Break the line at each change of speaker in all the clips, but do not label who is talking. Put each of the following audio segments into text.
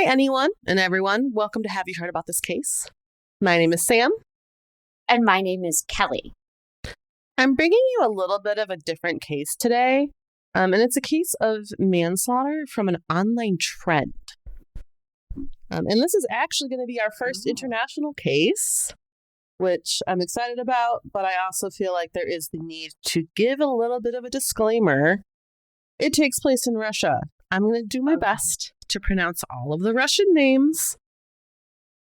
Hi, anyone and everyone. Welcome to Have You Heard About This Case? My name is Sam.
And my name is Kelly.
I'm bringing you a little bit of a different case today. And it's a case of manslaughter from an online trend. And this is actually going to be our first international case, which I'm excited about, but I also feel like there is the need to give a little bit of a disclaimer. It takes place in Russia. I'm going to do my best to pronounce all of the Russian names,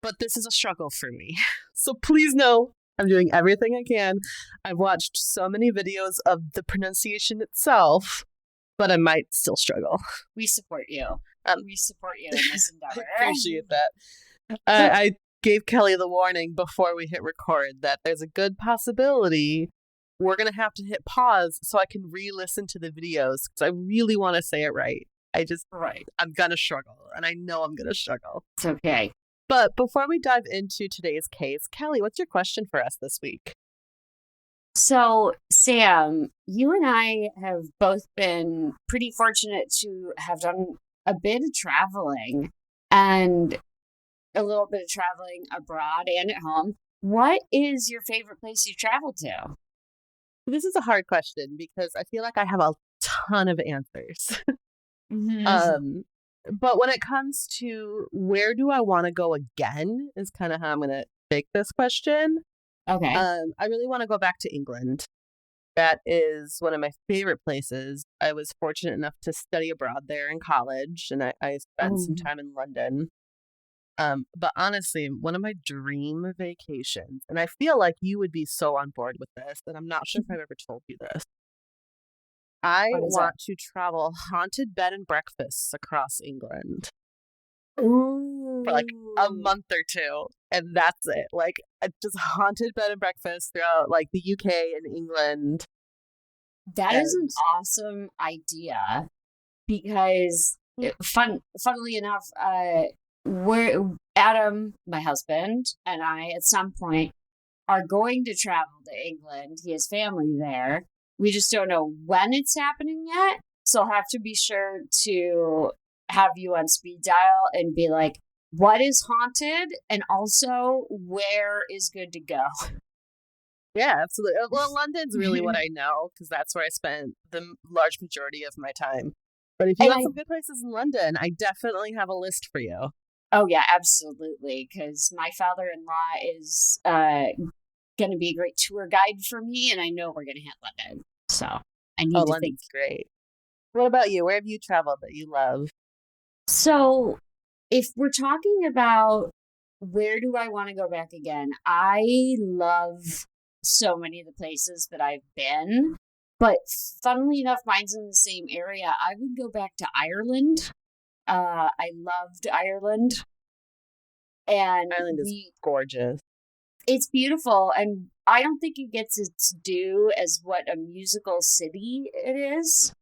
but this is a struggle for me. So please know I'm doing everything I can. I've watched so many videos of the pronunciation itself, but I might still struggle.
We support you. We support you in this endeavor.
I appreciate that. I gave Kelly the warning before we hit record that there's a good possibility we're going to have to hit pause so I can re-listen to the videos because I really want to say it right. I'm going to struggle, and I know I'm going to struggle.
It's okay.
But before we dive into today's case, Kelly, what's your question for us this week?
So, Sam, you and I have both been pretty fortunate to have done a bit of traveling and a little bit of traveling abroad and at home. What is your favorite place you traveled to?
This is a hard question because I feel like I have a ton of answers. But when it comes to where do I want to go again is kind of how I'm going to take this question.
Okay.
I really want to go back to England. That is one of my favorite places. I was fortunate enough to study abroad there in college, and I spent some time in London. But honestly, one of my dream vacations, and I feel like you would be so on board with this, and I'm not sure if I've ever told you this. I want to travel haunted bed and breakfasts across England for like a month or two, and that's it. Like just haunted bed and breakfast throughout like the UK and England.
That is an awesome idea because, funnily enough, Adam, my husband, and I at some point are going to travel to England. He has family there. We just don't know when it's happening yet. So I'll have to be sure to have you on speed dial and be like, what is haunted? And also, where is good to go?
Yeah, absolutely. Well, London's really what I know because that's where I spent the large majority of my time. But if you want some good places in London, I definitely have a list for you.
Oh, yeah, absolutely. Because my father-in-law is going to be a great tour guide for me, and I know we're going to hit London. So I need to
London's
think.
Great. What about you? Where have you traveled that you love?
So if we're talking about where do I want to go back again, I love so many of the places that I've been. But funnily enough, mine's in the same area. I would go back to Ireland. I loved Ireland. And
Ireland is gorgeous.
It's beautiful, and I don't think it gets its due as what a musical city it is.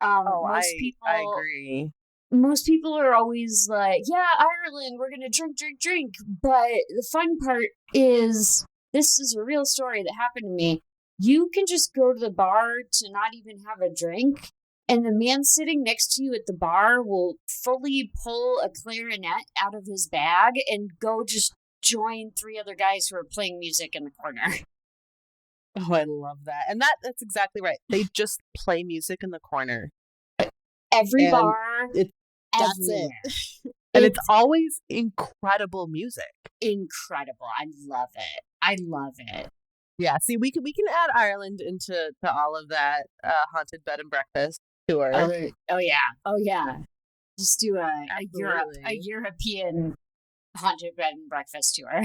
I agree.
Most people are always like, yeah, Ireland, we're going to drink. But the fun part is, this is a real story that happened to me. You can just go to the bar to not even have a drink, and the man sitting next to you at the bar will fully pull a clarinet out of his bag and go just join three other guys who are playing music in the corner.
Oh, I love that. And that's exactly right. They just play music in the corner.
Every bar.
That's it. And it's always incredible music.
Incredible. I love it.
Yeah, see, we can add Ireland into all of that haunted bed and breakfast tour.
Oh yeah. Just do a European haunted bed and breakfast tour.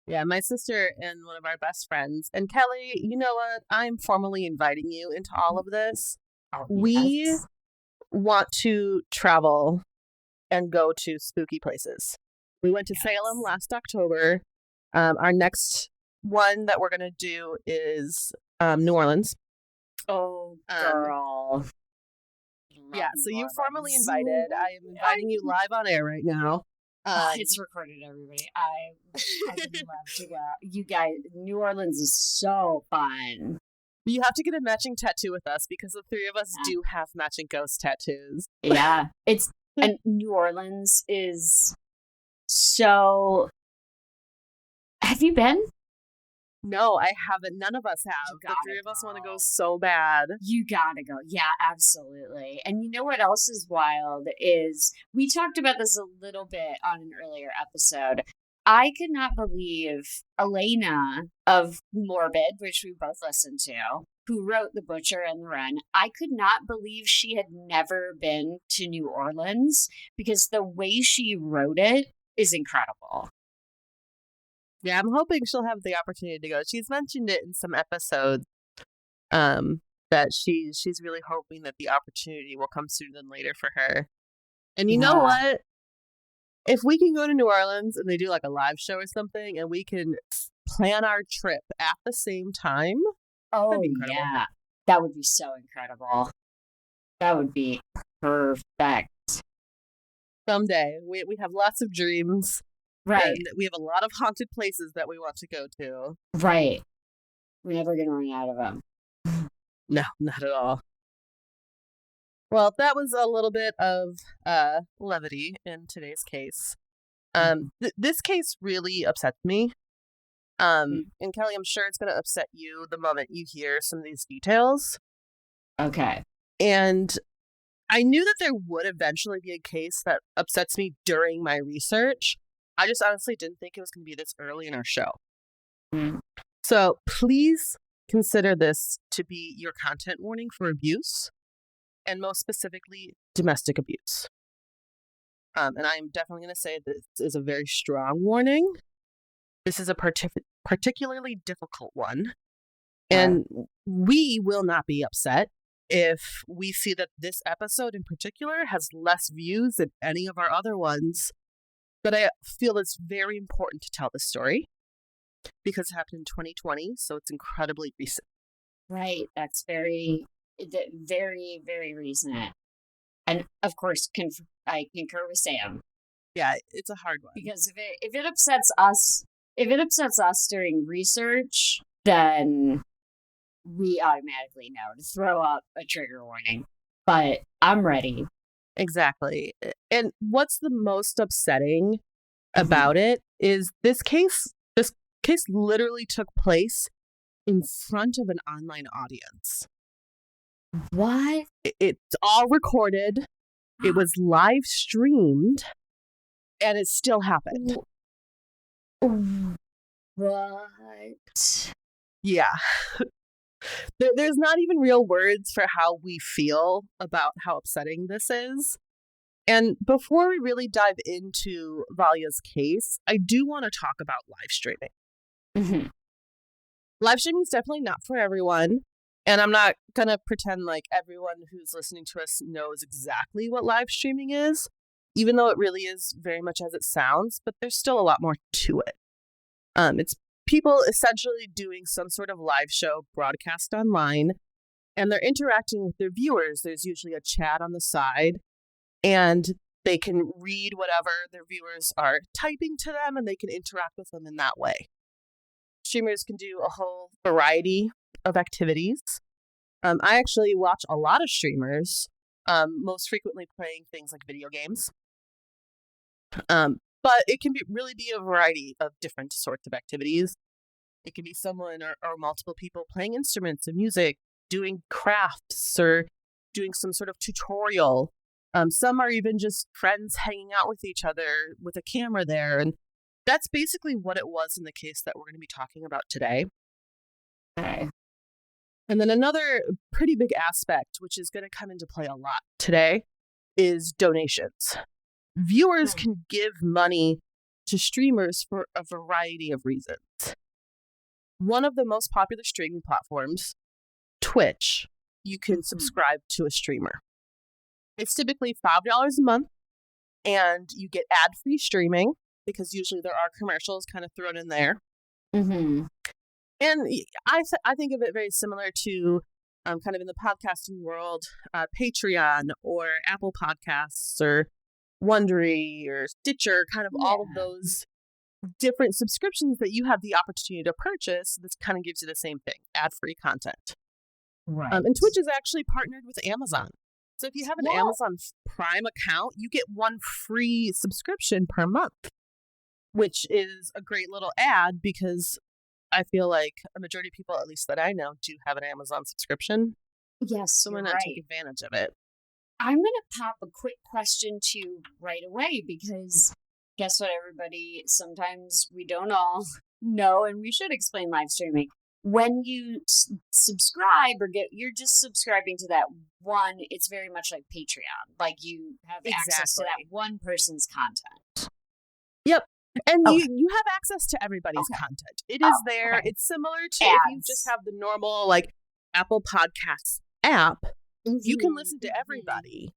Yeah, my sister and one of our best friends. And Kelly, you know what? I'm formally inviting you into all of this.
Oh,
we want to travel and go to spooky places. We went to Salem last October. Our next one that we're going to do is New Orleans.
Oh, girl.
Yeah, so you're formally invited. I am inviting you live on air right now.
It's recorded, everybody. I would love to go. You guys, New Orleans is so fun.
You have to get a matching tattoo with us because the three of us do have matching ghost tattoos.
Yeah, it's And New Orleans is so... Have you been?
No, I haven't. None of us have. The three of us want to go so bad.
You gotta go. Yeah, absolutely. And you know what else is wild is we talked about this a little bit on an earlier episode. I could not believe Elena of Morbid, which we both listened to, who wrote The Butcher and the Run. I could not believe she had never been to New Orleans because the way she wrote it is incredible.
Yeah, I'm hoping she'll have the opportunity to go. She's mentioned it in some episodes that she's really hoping that the opportunity will come sooner than later for her. And you know what? If we can go to New Orleans and they do like a live show or something and we can plan our trip at the same time, that'd be incredible.
Yeah. That would be so incredible. That would be perfect.
Someday. We have lots of dreams.
Right.
And we have a lot of haunted places that we want to go to.
Right. We're never going to run out of them.
No, not at all. Well, that was a little bit of levity in today's case. This case really upsets me. And Kelly, I'm sure it's going to upset you the moment you hear some of these details.
Okay.
And I knew that there would eventually be a case that upsets me during my research. I just honestly didn't think it was going to be this early in our show. So please consider this to be your content warning for abuse, and most specifically, domestic abuse. And I am definitely going to say this is a very strong warning. This is a particularly difficult one. And we will not be upset if we see that this episode in particular has less views than any of our other ones. But I feel it's very important to tell this story because it happened in 2020, so it's incredibly recent.
Right. That's very, very, very recent. And of course, I concur with Sam.
Yeah, it's a hard one.
Because if it upsets us during research, then we automatically know to throw up a trigger warning. But I'm ready.
Exactly. And what's the most upsetting about it is this case literally took place in front of an online audience.
What?
It's all recorded. It was live streamed, and it still happened.
What?
Yeah. There's not even real words for how we feel about how upsetting this is. And before we really dive into Valya's case, I do want to talk about live streaming.
Mm-hmm.
Live streaming is definitely not for everyone. And I'm not going to pretend like everyone who's listening to us knows exactly what live streaming is, even though it really is very much as it sounds, but there's still a lot more to it. It's people essentially doing some sort of live show broadcast online, and they're interacting with their viewers. There's usually a chat on the side, and they can read whatever their viewers are typing to them, and they can interact with them in that way. Streamers can do a whole variety of activities. I actually watch a lot of streamers, most frequently playing things like video games. But it can really be a variety of different sorts of activities. It can be someone or multiple people playing instruments and music, doing crafts, or doing some sort of tutorial. Some are even just friends hanging out with each other with a camera there. And that's basically what it was in the case that we're going to be talking about today.
Okay.
And then another pretty big aspect, which is going to come into play a lot today, is donations. Viewers can give money to streamers for a variety of reasons. One of the most popular streaming platforms, Twitch, you can subscribe to a streamer. It's typically $5 a month, and you get ad-free streaming, because usually there are commercials kind of thrown in there.
Mm-hmm.
And I think of it very similar to kind of in the podcasting world, Patreon or Apple Podcasts or Wondery or Stitcher, kind of all of those different subscriptions that you have the opportunity to purchase. This kind of gives you the same thing, ad-free content.
Right.
And Twitch is actually partnered with Amazon. So if you have an
Whoa.
Amazon Prime account, you get one free subscription per month, which is a great little ad because I feel like a majority of people, at least that I know, do have an Amazon subscription.
Yes,
So why
you're
not
right.
take advantage of it?
I'm going to pop a quick question to you right away because guess what, everybody? Sometimes we don't all know, and we should explain live streaming. When you subscribe or you're just subscribing to that one, it's very much like Patreon. Like you have access to that one person's content.
Yep. And
Okay.
you have access to everybody's content. It is there.
Okay.
It's similar to
Ads.
if you just have the normal like Apple Podcasts app. You can listen to everybody,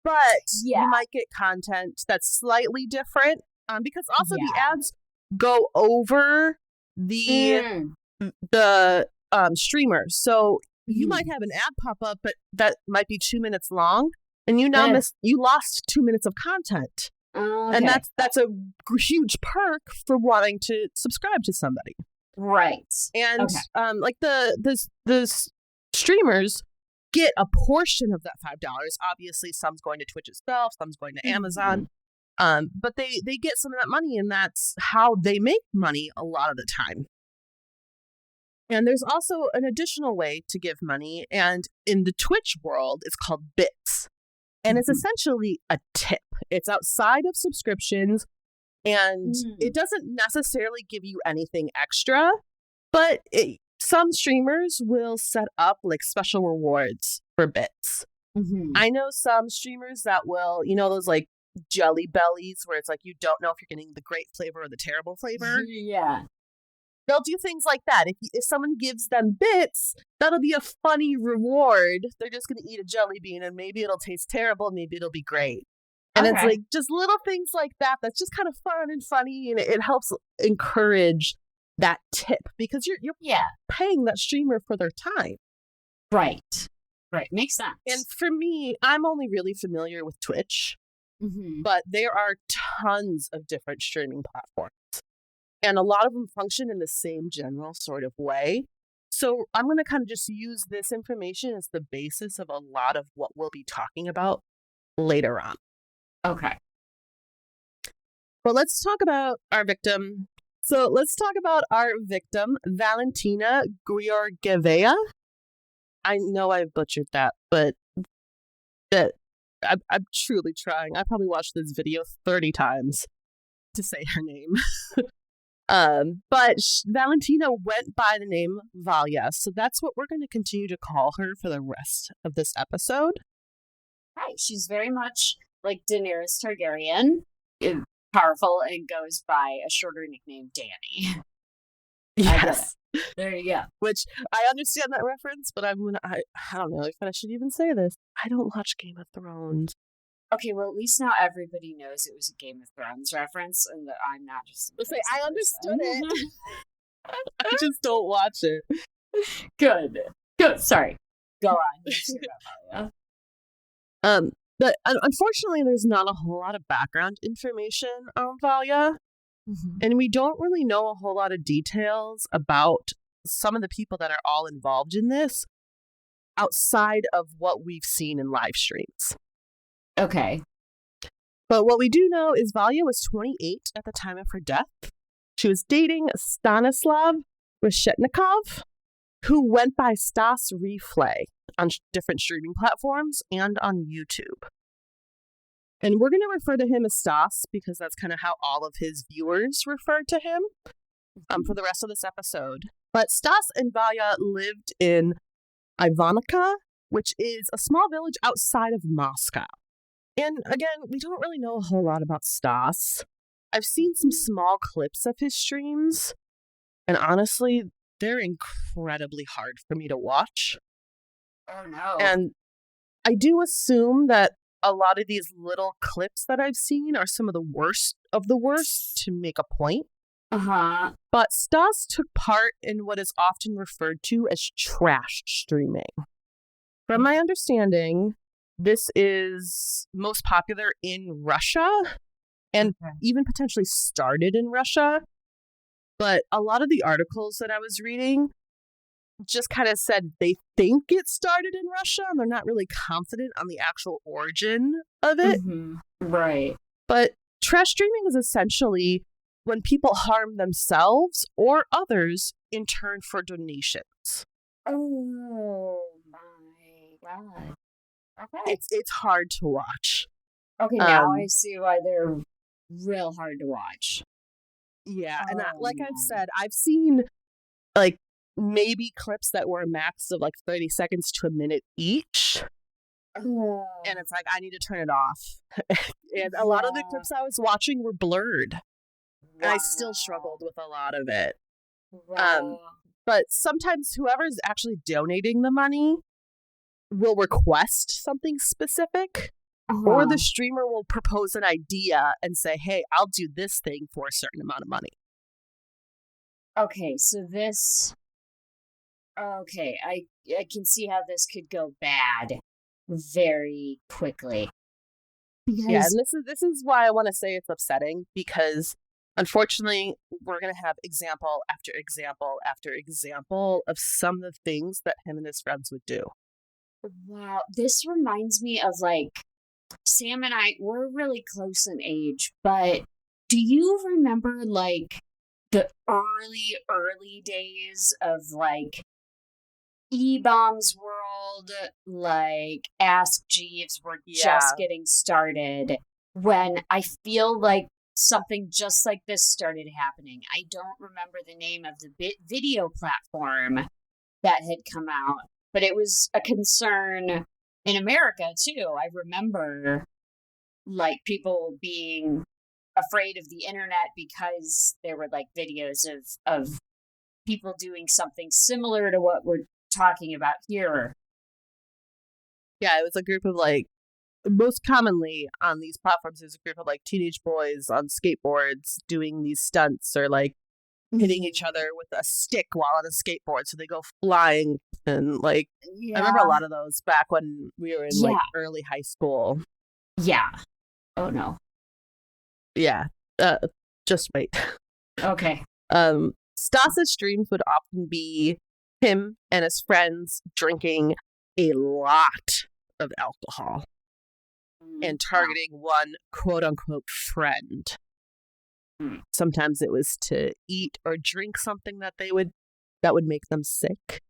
but you might get content that's slightly different because also the ads go over the streamer. So you might have an ad pop up, but that might be 2 minutes long, and you now you lost 2 minutes of content. And that's a huge perk for wanting to subscribe to somebody,
right?
And like the streamers get a portion of that $5. Obviously, some's going to Twitch itself, some's going to Amazon, but they get some of that money, and that's how they make money a lot of the time. And there's also an additional way to give money, and in the Twitch world, it's called bits. And it's essentially a tip. It's outside of subscriptions, and it doesn't necessarily give you anything extra, but some streamers will set up like special rewards for bits. I know some streamers that will, those like jelly bellies where it's like you don't know if you're getting the great flavor or the terrible flavor. They'll do things like that. If someone gives them bits, that'll be a funny reward. They're just going to eat a jelly bean, and maybe it'll taste terrible, maybe it'll be great. And it's like just little things like that that's just kind of fun and funny, and it helps encourage that tip because you're paying that streamer for their time.
Right. Makes sense.
And for me, I'm only really familiar with Twitch, but there are tons of different streaming platforms. And a lot of them function in the same general sort of way. So I'm going to kind of just use this information as the basis of a lot of what we'll be talking about later on.
Okay.
But let's talk about our victim. So let's talk about our victim, Valentina Grigoryeva. I know I butchered that, but I'm truly trying. I probably watched this video 30 times to say her name. But Valentina went by the name Valya, so that's what we're going to continue to call her for the rest of this episode.
Right, she's very much like Daenerys Targaryen, powerful, and goes by a shorter nickname, Dany.
Yes,
there you go.
Which I understand that reference, but I don't know if I should even say this. I don't watch Game of Thrones.
Okay, well, at least now everybody knows it was a Game of Thrones reference, and that I'm not just...
I understood it. I just don't watch it.
Good. Sorry. Go on.
But unfortunately, there's not a whole lot of background information on Valya, and we don't really know a whole lot of details about some of the people that are all involved in this outside of what we've seen in live streams.
Okay.
But what we do know is Valya was 28 at the time of her death. She was dating Stanislav Reshetnikov, who went by Stas Replay on different streaming platforms and on YouTube. And we're going to refer to him as Stas because that's kind of how all of his viewers refer to him for the rest of this episode. But Stas and Valya lived in Ivanovka, which is a small village outside of Moscow. And again, we don't really know a whole lot about Stas. I've seen some small clips of his streams, and honestly, they're incredibly hard for me to watch.
Oh, no.
And I do assume that a lot of these little clips that I've seen are some of the worst to make a point. But Stas took part in what is often referred to as trash streaming. From my understanding, this is most popular in Russia and even potentially started in Russia. But a lot of the articles that I was reading just kind of said they think it started in Russia and they're not really confident on the actual origin of it.
Mm-hmm. Right.
But trash streaming is essentially when people harm themselves or others in turn for donations.
Oh my god. Okay.
It's hard to watch.
Okay, now I see why they're real hard to watch.
Yeah, and like I've said, I've seen like maybe clips that were a max of like 30 seconds to a minute each. And it's like, I need to turn it off. And a lot of the clips I was watching were blurred. And I still struggled with a lot of it. But sometimes whoever's actually donating the money will request something specific. Or the streamer will propose an idea and say, hey, I'll do this thing for a certain amount of money.
Okay, so this... Okay, I can see how this could go bad very quickly.
Yeah, and this is why I want to say it's upsetting, because unfortunately, we're going to have example after example after example of some of the things that him and his friends would do.
Wow, this reminds me of like... Sam and I, we're really close in age, but do you remember like the early days of like E-Bombs World, like Ask Jeeves were just getting started, when I feel like something just like this started happening? I don't remember the name of the video platform that had come out, but it was a concern in America, too. I remember, like, people being afraid of the internet because there were, like, videos of people doing something similar to what we're talking about here.
Yeah, it was a group of, like, most commonly on these platforms, there's a group of, like, teenage boys on skateboards doing these stunts or, like, hitting each other with a stick while on a skateboard, so they go flying. And like, I remember a lot of those back when we were in like early high school.
Yeah. Oh no.
Yeah. Just wait.
Okay.
Stas's streams would often be him and his friends drinking a lot of alcohol and targeting one quote unquote friend. Sometimes it was to eat or drink something that would make them sick.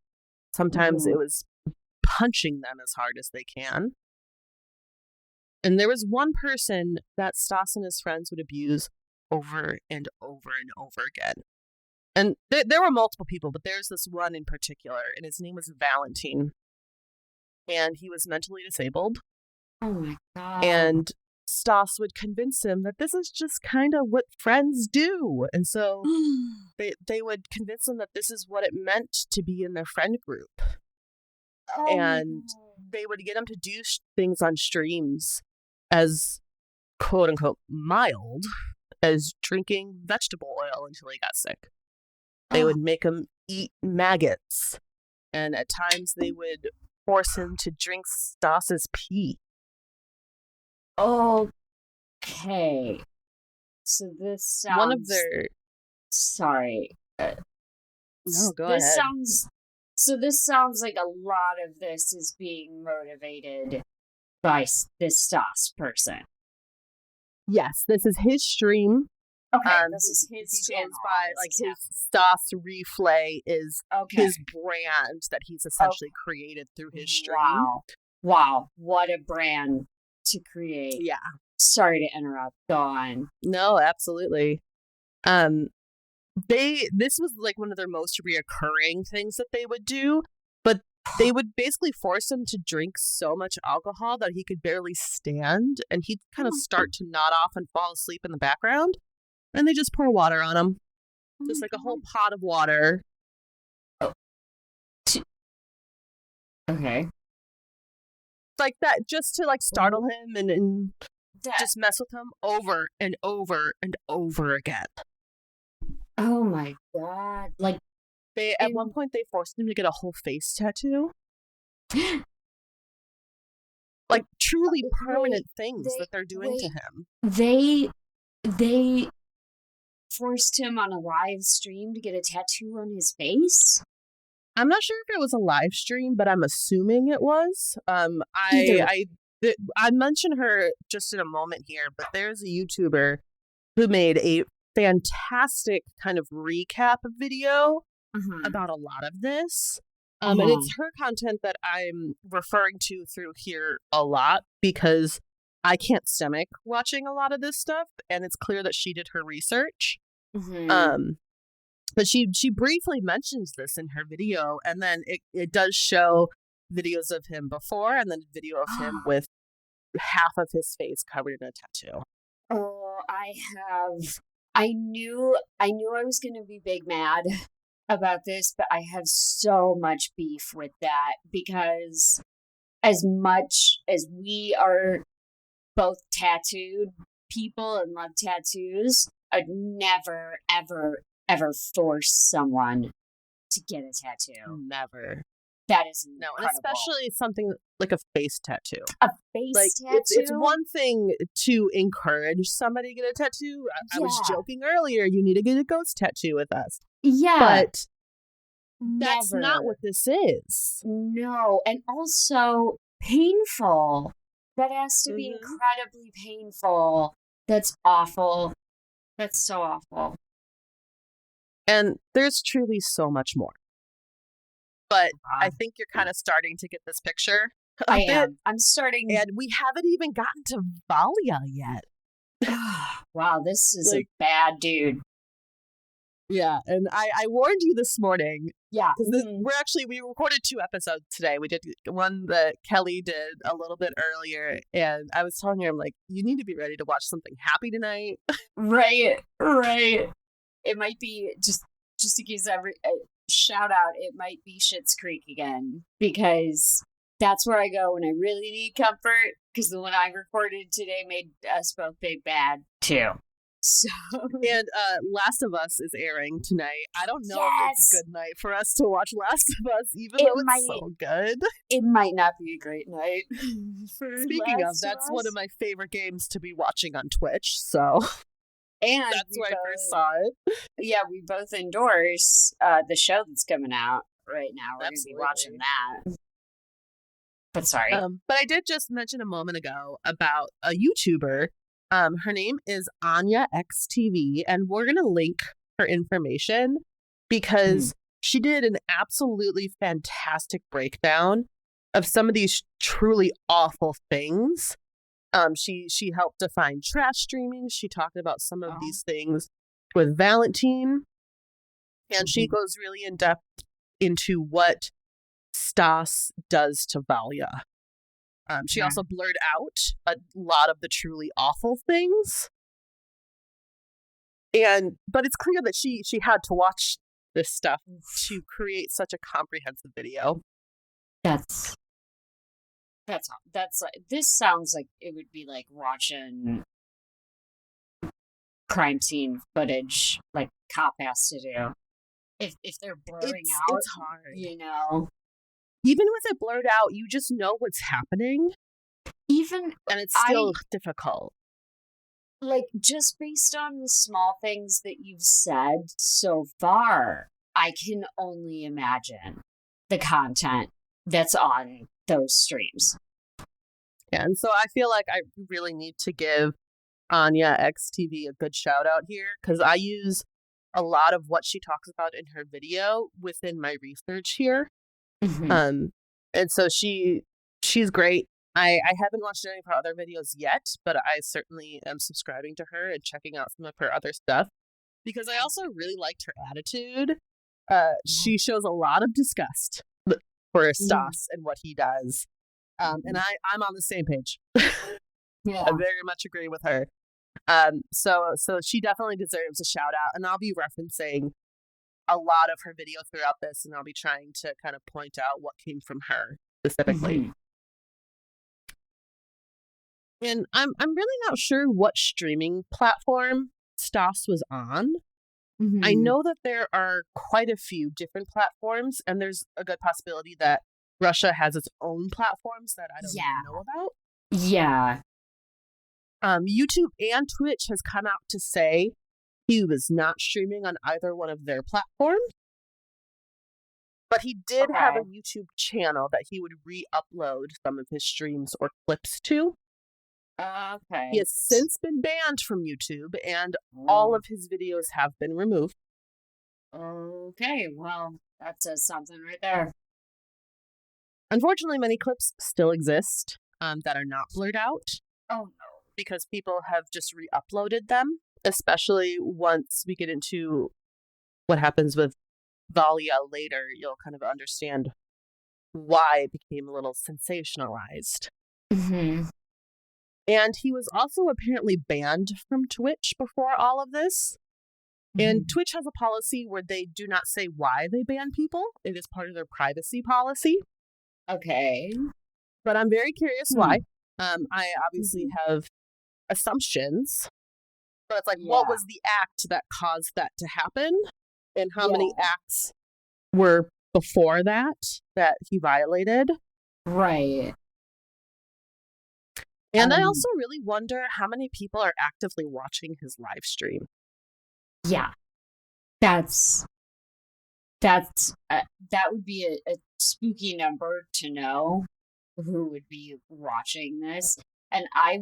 Sometimes it was punching them as hard as they can. And there was one person that Stas and his friends would abuse over and over and over again. And there were multiple people, but there's this one in particular, and his name was Valentina. And he was mentally disabled.
Oh my God.
And Stas would convince him that this is just kind of what friends do. And so they would convince him that this is what it meant to be in their friend group. And they would get him to do things on streams as quote unquote mild as drinking vegetable oil until he got sick. They would make him eat maggots. And at times they would force him to drink Stas's pee.
Okay. So this sounds...
One of their...
Sorry.
No, go ahead.
This sounds like a lot of this is being motivated by this Stas person.
Yes, this is his stream.
Okay, this is his channel.
His Stas Replay is his brand that he's essentially created through his stream.
Wow, what a brand to create.
Yeah.
Sorry to interrupt. Go on.
No, absolutely. This was like one of their most reoccurring things that they would do, but they would basically force him to drink so much alcohol that he could barely stand, and he'd kind of start to nod off and fall asleep in the background, and they just pour water on him. Just like a whole pot of water.
Okay.
Like that, just to like startle him and just mess with him over and over and over again.
Oh my God. Like,
at one point they forced him to get a whole face tattoo. Like truly permanent things that they're doing to him.
They forced him on a live stream to get a tattoo on his face?
I'm not sure if it was a live stream, but I'm assuming it was. I mention her just in a moment here, but there's a YouTuber who made a fantastic kind of recap video about a lot of this. And it's her content that I'm referring to through here a lot because I can't stomach watching a lot of this stuff, and it's clear that she did her research. But she briefly mentions this in her video, and then it does show videos of him before and then a video of him with half of his face covered in a tattoo.
Oh, I knew I was going to be big mad about this, but I have so much beef with that because as much as we are both tattooed people and love tattoos, I'd never, ever, ever force someone to get a tattoo.
Never.
That is incredible.
No, and especially something like a face tattoo.
A face tattoo?
It's one thing to encourage somebody to get a tattoo. I was joking earlier, you need to get a ghost tattoo with us.
Yeah.
But that's not what this is.
No, and also painful. That has to be incredibly painful. That's awful. That's so awful.
And there's truly so much more. But I think you're kind of starting to get this picture.
I am. I'm starting.
And we haven't even gotten to Valya yet.
Wow, this is a bad dude.
Yeah, and I warned you this morning.
Yeah.
Because we recorded 2 episodes today. We did one that Kelly did a little bit earlier, and I was telling her, I'm like, you need to be ready to watch something happy tonight.
Right. It might be, just in case shout out, it might be Schitt's Creek again, because that's where I go when I really need comfort, because the one I recorded today made us both big bad, too. So.
And Last of Us is airing tonight. I don't know if it's a good night for us to watch Last of Us, even though it's so good.
It might not be a great night.
Speaking of, that's one of my favorite games to be watching on Twitch, so...
And
that's where I first saw it.
Yeah, we both endorse the show that's coming out right now. We're going to be watching that. But sorry.
But I did just mention a moment ago about a YouTuber. Her name is Anya XTV, and we're going to link her information because she did an absolutely fantastic breakdown of some of these truly awful things. She helped define trash streaming. She talked about some of these things with Valentina, and she goes really in depth into what Stas does to Valya. She also blurred out a lot of the truly awful things, but it's clear that she had to watch this stuff to create such a comprehensive video.
That's like, this sounds like it would be like watching crime scene footage, like cop has to do. If they're blurring out,
it's hard.
You know,
even with it blurred out, you just know what's happening. And it's still difficult.
Like, just based on the small things that you've said so far, I can only imagine the content that's on those streams.
Yeah, and so I feel like I really need to give Anya XTV a good shout out here, because I use a lot of what she talks about in her video within my research here. And so she's great. I haven't watched any of her other videos yet, but I certainly am subscribing to her and checking out some of her other stuff, because I also really liked her attitude. She shows a lot of disgust for Stas and what he does. And I'm on the same page. I very much agree with her. So she definitely deserves a shout out, and I'll be referencing a lot of her video throughout this, and I'll be trying to kind of point out what came from her specifically. And I'm really not sure what streaming platform Stas was on. I know that there are quite a few different platforms, and there's a good possibility that Russia has its own platforms that I don't even know about.
Yeah.
YouTube and Twitch has come out to say he was not streaming on either one of their platforms. But he did have a
Okay.
YouTube channel that he would re-upload some of his streams or clips to. He
Okay.
has since been banned from YouTube, and all
Oh,
of his videos have been removed.
okay. Well, that says something right there.
Unfortunately, many clips still exist that are not blurred out
Oh,
because people have just re-uploaded them, especially once we get into what happens with Valya later. You'll kind of understand why it became a little sensationalized.
no. Mm-hmm.
And he was also apparently banned from Twitch before all of this. And Twitch has a policy where they do not say why they ban people. It is part of their privacy policy.
Okay.
But I'm very curious why. I obviously have assumptions, but it's like, what was the act that caused that to happen? And how many acts were before that he violated?
Right.
And I also really wonder how many people are actively watching his live stream.
Yeah. That's that would be a spooky number to know who would be watching this. And I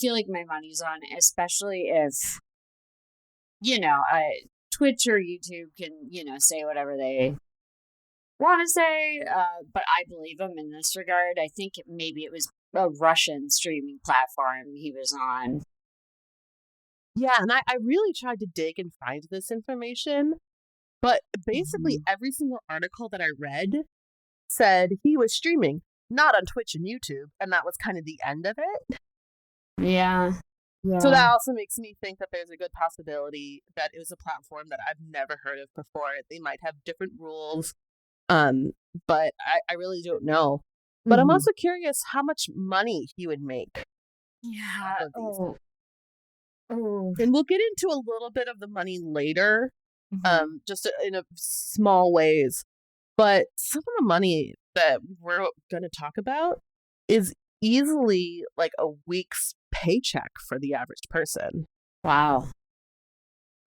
feel like my money's on it, especially if, Twitch or YouTube can, say whatever they want to say. But I believe them in this regard. I think maybe it was a Russian streaming platform he was on.
Yeah, and I really tried to dig and find this information, but basically every single article that I read said he was streaming, not on Twitch and YouTube, and that was kind of the end of it.
Yeah.
So that also makes me think that there's a good possibility that it was a platform that I've never heard of before. They might have different rules, but I really don't know. But I'm also curious how much money he would make.
Yeah.
Oh. And we'll get into a little bit of the money later, just in a small ways. But some of the money that we're going to talk about is easily like a week's paycheck for the average person.
Wow.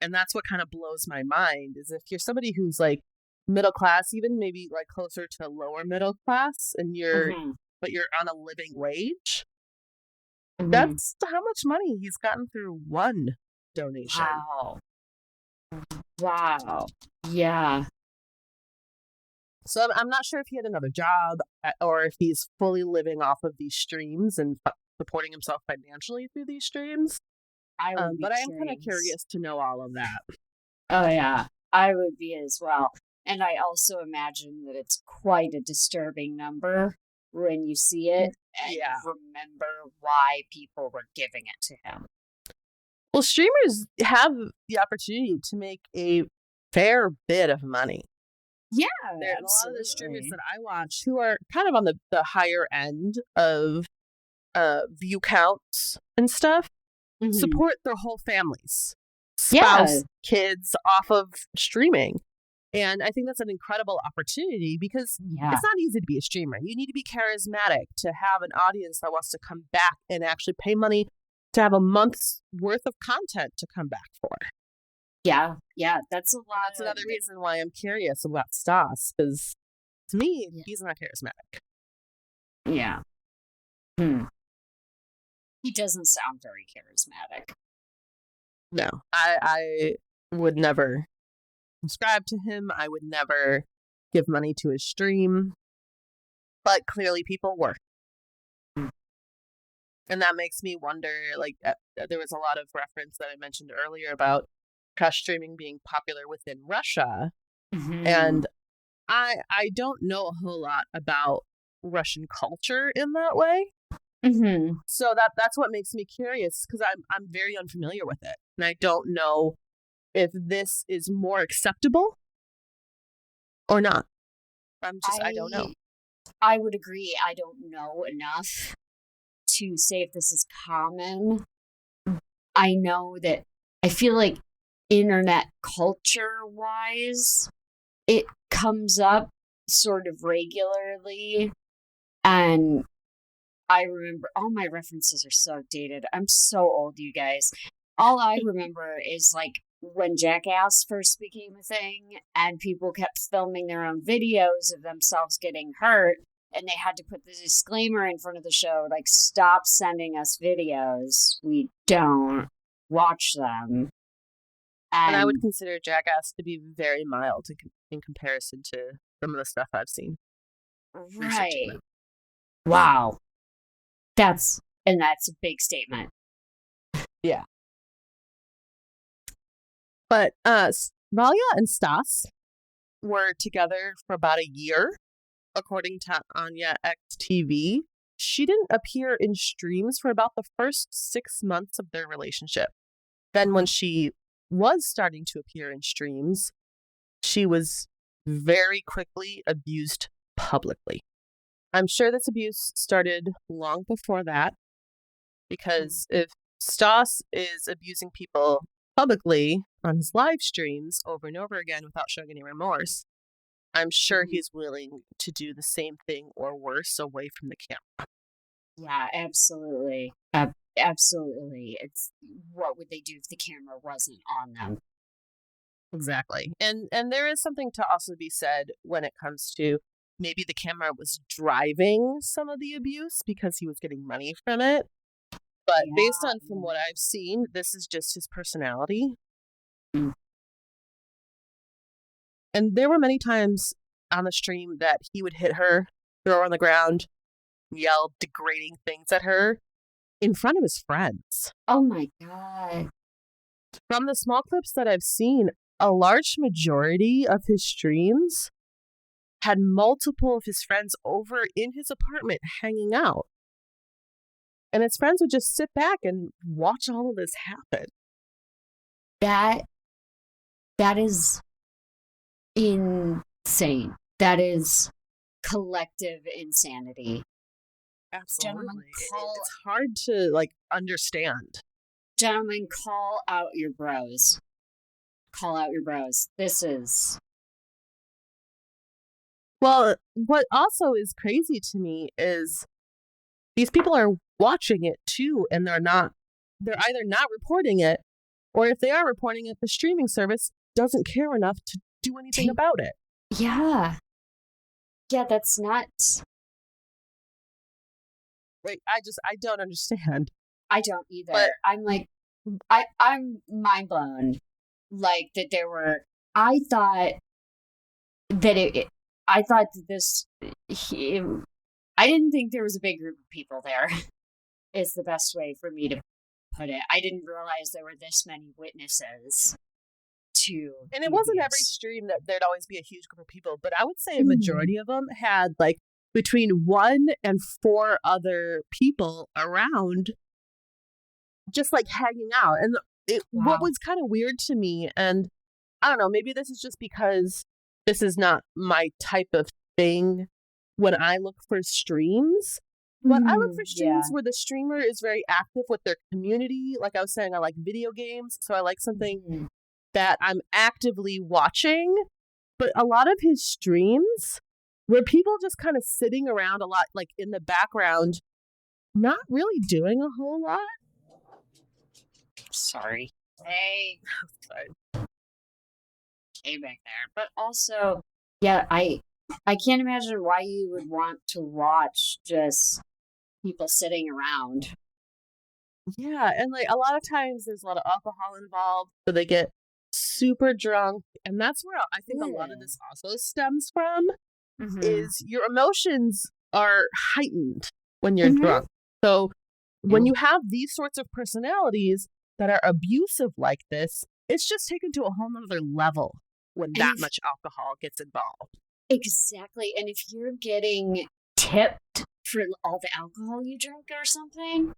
And that's what kind of blows my mind is if you're somebody who's like middle class, even maybe like closer to lower middle class, and but you're on a living wage. That's how much money he's gotten through one donation.
Wow. Yeah.
So I'm not sure if he had another job or if he's fully living off of these streams and supporting himself financially through these streams. But I am kind of curious to know all of that.
Oh, yeah. I would be as well. And I also imagine that it's quite a disturbing number when you see it and remember why people were giving it to him.
Well, streamers have the opportunity to make a fair bit of money.
Yeah,
there are a lot of the streamers that I watch who are kind of on the higher end of view counts and stuff, support their whole families, spouse, kids off of streaming. And I think that's an incredible opportunity because it's not easy to be a streamer. You need to be charismatic to have an audience that wants to come back and actually pay money to have a month's worth of content to come back for.
Yeah, that's a lot.
That's another reason why I'm curious about Stas, because to me, he's not charismatic.
Yeah. He doesn't sound very charismatic.
No, I would never subscribe to him. I would never give money to his stream. But clearly people were. And that makes me wonder, like, there was a lot of reference that I mentioned earlier about cash streaming being popular within Russia. And I don't know a whole lot about Russian culture in that way. So that's what makes me curious, because I'm very unfamiliar with it. And I don't know if this is more acceptable or not. I don't know.
I would agree. I don't know enough to say if this is common. I know that I feel like internet culture wise, it comes up sort of regularly. And I remember all my references are so dated. I'm so old, you guys. All I remember is like when Jackass first became a thing and people kept filming their own videos of themselves getting hurt, and they had to put the disclaimer in front of the show, like, stop sending us videos. We don't watch them.
And I would consider Jackass to be very mild in comparison to some of the stuff I've seen.
Right. Wow. That's a big statement.
Yeah. But Valya and Stas were together for about a year, according to Anya XTV. She didn't appear in streams for about the first 6 months of their relationship. Then when she was starting to appear in streams, she was very quickly abused publicly. I'm sure this abuse started long before that, because if Stas is abusing people publicly on his live streams over and over again without showing any remorse, I'm sure he's willing to do the same thing or worse away from the camera.
Yeah, absolutely. Absolutely. It's what would they do if the camera wasn't on them?
Exactly. And there is something to also be said when it comes to maybe the camera was driving some of the abuse because he was getting money from it. But based on from what I've seen, this is just his personality.
Mm.
And there were many times on the stream that he would hit her, throw her on the ground, yell degrading things at her in front of his friends.
Oh my God.
From the small clips that I've seen, a large majority of his streams had multiple of his friends over in his apartment hanging out. And his friends would just sit back and watch all of this happen.
That is insane. That is collective insanity.
Absolutely. It's hard to understand.
Gentlemen, call out your bros. Call out your bros. This is...
Well, what also is crazy to me is these people are watching it too, and they're either not reporting it, or if they are reporting it, the streaming service doesn't care enough to do anything about it.
Yeah. Yeah, that's nuts.
Like, I don't understand.
I don't either.
But
I'm like, I'm mind blown. Like that there were, I thought that I didn't think there was a big group of people there, is the best way for me to put it. I didn't realize there were this many witnesses to.
And it wasn't every stream that there'd always be a huge group of people, but I would say a majority of them had between 1 and 4 other people around just hanging out. And what was kind of weird to me, and I don't know, maybe this is just because this is not my type of thing when I look for streams, but I look for streams where the streamer is very active with their community. Like I was saying, I like video games, so I like something that I'm actively watching. But a lot of his streams were people just kind of sitting around a lot, in the background, not really doing a whole lot.
Sorry. Hey.
Sorry.
Hey back there. But also, yeah, I can't imagine why you would want to watch just people sitting around.
Yeah, and a lot of times there's a lot of alcohol involved, so they get super drunk, and that's where I think a lot of this also stems from, is your emotions are heightened when you're drunk. So when you have these sorts of personalities that are abusive like this, it's just taken to a whole nother level when that much alcohol gets involved.
Exactly. And if you're getting tipped for all the alcohol you drink or something,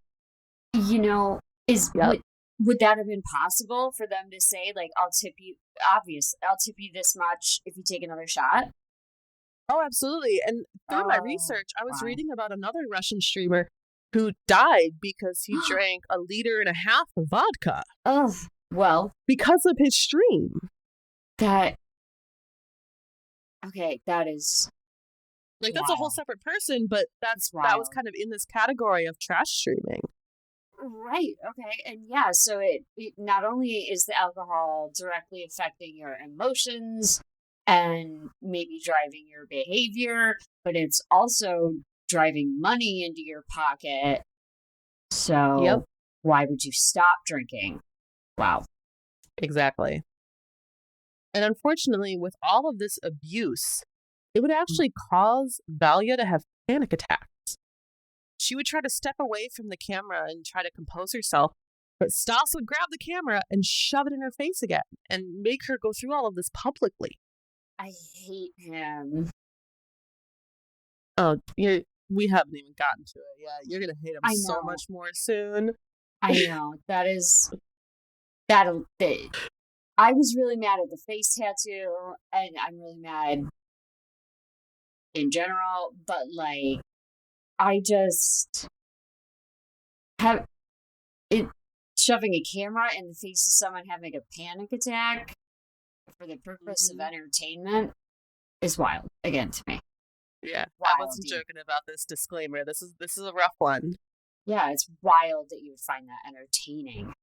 would that have been possible for them to say, I'll tip you this much if you take another shot?
Oh, absolutely. And through my research, I was reading about another Russian streamer who died because he drank 1.5 liters of vodka.
Oh, well.
Because of his stream.
That is...
that's a whole separate person, but that was kind of in this category of trash streaming.
Right. Okay. And yeah, so it not only is the alcohol directly affecting your emotions and maybe driving your behavior, but it's also driving money into your pocket.
Yep,
So why would you stop drinking? Wow.
exactly. And unfortunately, with all of this abuse, it would actually cause Valya to have panic attacks. She would try to step away from the camera and try to compose herself, but Stas would grab the camera and shove it in her face again and make her go through all of this publicly.
I hate him.
Oh, we haven't even gotten to it yet. You're going to hate him
I
so
know.
much more soon.
I know. That'll. I was really mad at the face tattoo, and I'm really mad in general, but like, I just have it shoving a camera in the face of someone having a panic attack for the purpose of entertainment is wild again to me.
Yeah,
Wild.
I wasn't joking about this disclaimer. This is a rough one.
Yeah, it's wild that you would find that entertaining.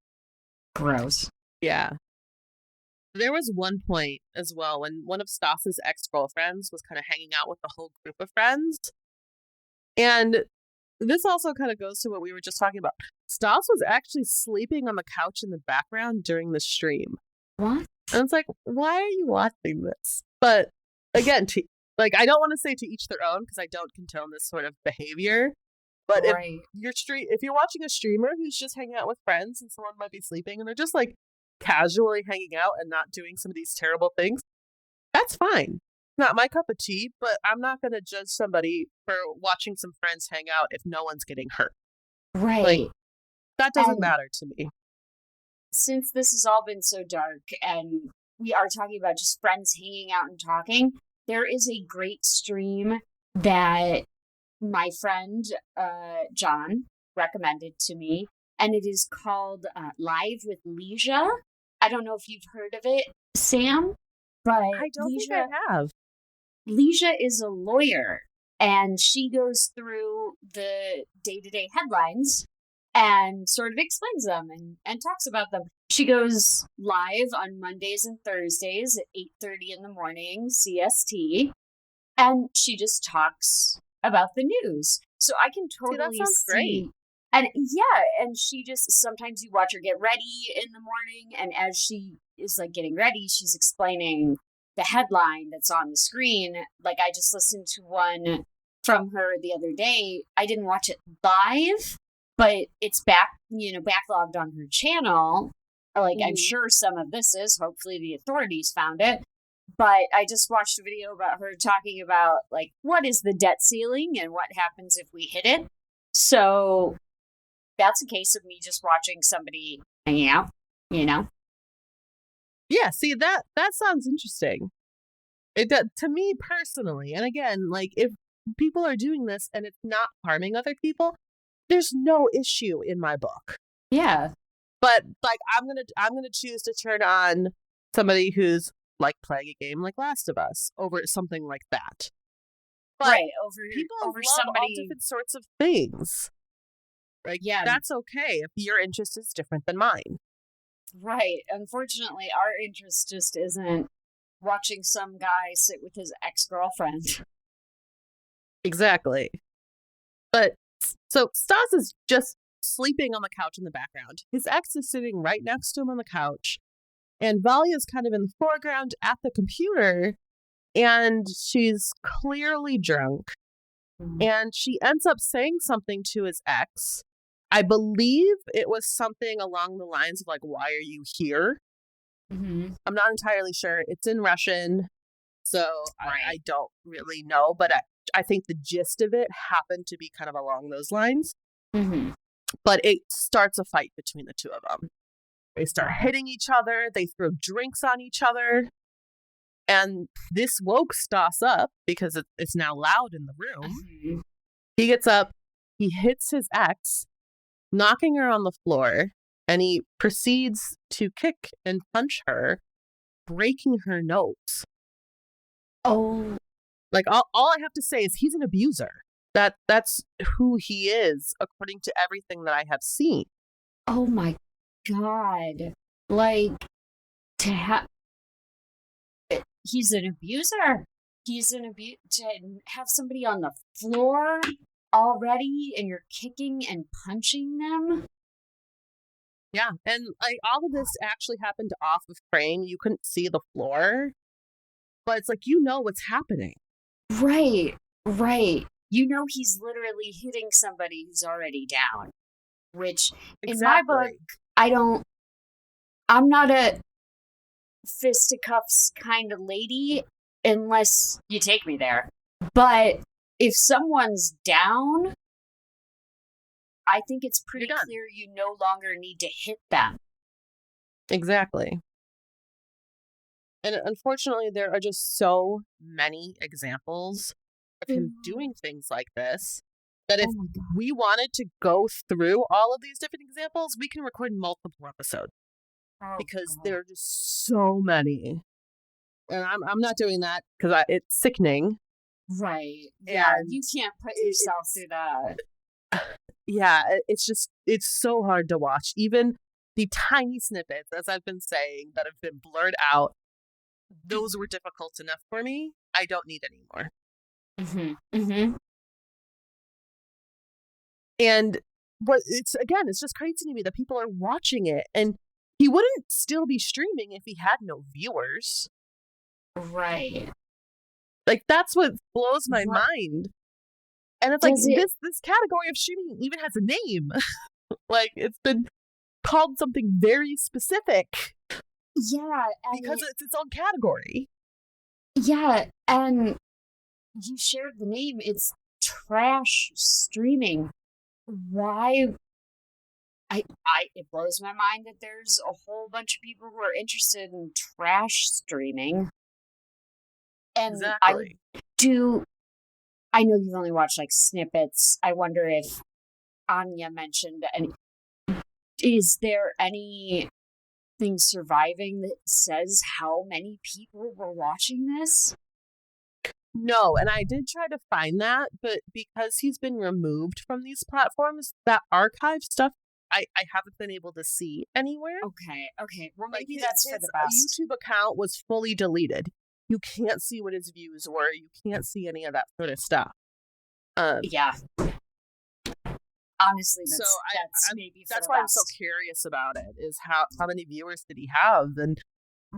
Gross.
Yeah. There was one point as well when one of Stas's ex-girlfriends was kind of hanging out with the whole group of friends. And this also kind of goes to what we were just talking about. Stas was actually sleeping on the couch in the background during the stream.
What?
And it's like, why are you watching this? But again, I don't want to say to each their own because I don't condone this sort of behavior. But
Right.
if you're watching a streamer who's just hanging out with friends and someone might be sleeping and they're just like casually hanging out and not doing some of these terrible things, that's fine. Not my cup of tea, but I'm not going to judge somebody for watching some friends hang out if no one's getting hurt.
Right.
Like, that doesn't
And
matter to me.
since this has all been so dark and we are talking about just friends hanging out and talking, there is a great stream that my friend John recommended to me, and it is called Live with Leisha. I don't know if you've heard of it, Sam, but
I don't think I have.
Leisha is a lawyer, and she goes through the day-to-day headlines and sort of explains them and talks about them. She goes live on Mondays and Thursdays at 8:30 in the morning CST, and she just talks about the news. So I can totally
See, that sounds great.
And yeah, and she just sometimes you watch her get ready in the morning, and as she is like getting ready, she's explaining the headline that's on the screen. Like I just listened to one from her the other day. I didn't watch it live, but it's backlogged on her channel. Like I'm sure some of this is. Hopefully the authorities found it. But I just watched a video about her talking about like what is the debt ceiling and what happens if we hit it. So that's a case of me just watching somebody hanging out,
Yeah, see, that sounds interesting. To me personally, and again, like if people are doing this and it's not harming other people, there's no issue in my book.
Yeah.
But like I'm gonna choose to turn on somebody who's like playing a game like Last of Us over something like that. But
right,
people
over
love
somebody
all different sorts of things. Like,
yeah,
that's okay if your interest is different than mine.
right. Unfortunately, our interest just isn't watching some guy sit with his ex-girlfriend.
Exactly. But so Stas is just sleeping on the couch in the background. His ex is sitting right next to him on the couch. And Valya is kind of in the foreground at the computer. And she's clearly drunk. And she ends up saying something to his ex. I believe it was something along the lines of like, why are you here?
Mm-hmm.
I'm not entirely sure. It's in Russian, so
Right.
I don't really know. But I think the gist of it happened to be kind of along those lines.
Mm-hmm.
But it starts a fight between the two of them. They start hitting each other. They throw drinks on each other. And this woke Stas up because it's now loud in the room.
Mm-hmm.
He gets up. He hits his ex, knocking her on the floor. And he proceeds to kick and punch her, breaking her nose.
Oh.
Like, all I have to say is he's an abuser. That's who he is, according to everything that I have seen.
Oh my God. Like, to have, he's an abuser. To have somebody on the floor already and you're kicking and punching them.
Yeah, and like all of this actually happened off of frame. You couldn't see the floor, but it's like what's happening.
Right, right. He's literally hitting somebody who's already down, which in my book, I'm not a fisticuffs kind of lady unless you take me there. But if someone's down, I think it's pretty clear you no longer need to hit them.
Exactly. And unfortunately, there are just so many examples of him doing things like this that if we wanted to go through all of these different examples, we can record multiple episodes because there are just so many. And I'm not doing that because it's sickening.
Right. Yeah, you can't put yourself through that.
Yeah, it's so hard to watch. Even the tiny snippets, as I've been saying, that have been blurred out, those were difficult enough for me. I don't need any more. And it's just crazy to me that people are watching it, and he wouldn't still be streaming if he had no viewers.
Right.
Like, that's what blows my mind. And it's this category of streaming even has a name. Like, it's been called something very specific.
Yeah.
Because it's its own category.
Yeah, and you shared the name. It's trash streaming. Why? It blows my mind that there's a whole bunch of people who are interested in trash streaming. And
exactly.
I know you've only watched like snippets. I wonder if Anya mentioned any. Is there anything surviving that says how many people were watching this?
No, and I did try to find that, but because he's been removed from these platforms, that archive stuff I haven't been able to see anywhere.
Okay. Well, maybe that's for the best.
YouTube account was fully deleted. You can't see what his views were. You can't see any of that sort of stuff.
Yeah. Honestly,
that's why I'm so curious about it. Is how many viewers did he have, and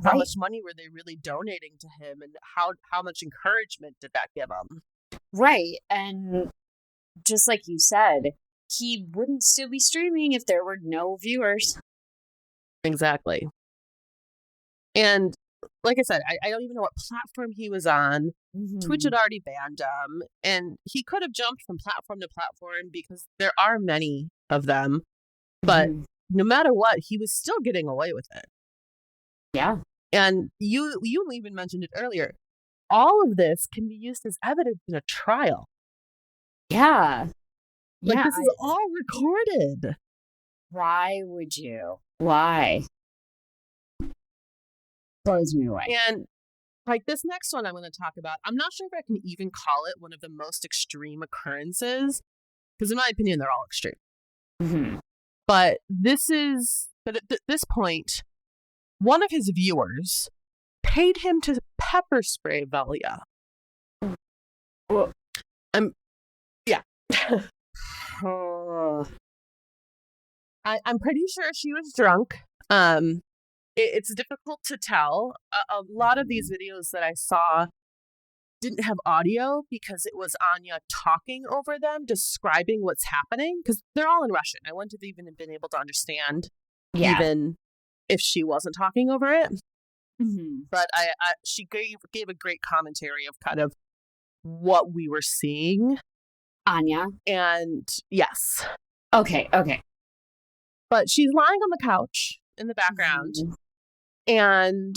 how much money were they really donating to him, and how much encouragement did that give him?
Right, and just like you said, he wouldn't still be streaming if there were no viewers.
Exactly. And like I said, I don't even know what platform he was on. Twitch had already banned him, and he could have jumped from platform to platform because there are many of them. But no matter what, he was still getting away with it.
Yeah.
And you even mentioned it earlier. All of this can be used as evidence in a trial.
Yeah.
Like, this is all recorded.
Why would you? Why? Blows me away.
And like this next one I'm going to talk about, I'm not sure if I can even call it one of the most extreme occurrences, because in my opinion, they're all extreme. But at this point, one of his viewers paid him to pepper spray Valya.
Well,
yeah. I'm pretty sure she was drunk. It's difficult to tell. A lot of these videos that I saw didn't have audio because it was Anya talking over them, describing what's happening, because they're all in Russian. I wouldn't have even been able to understand even if she wasn't talking over it. But she gave a great commentary of kind of what we were seeing.
Anya?
And yes.
Okay.
But she's lying on the couch in the background. And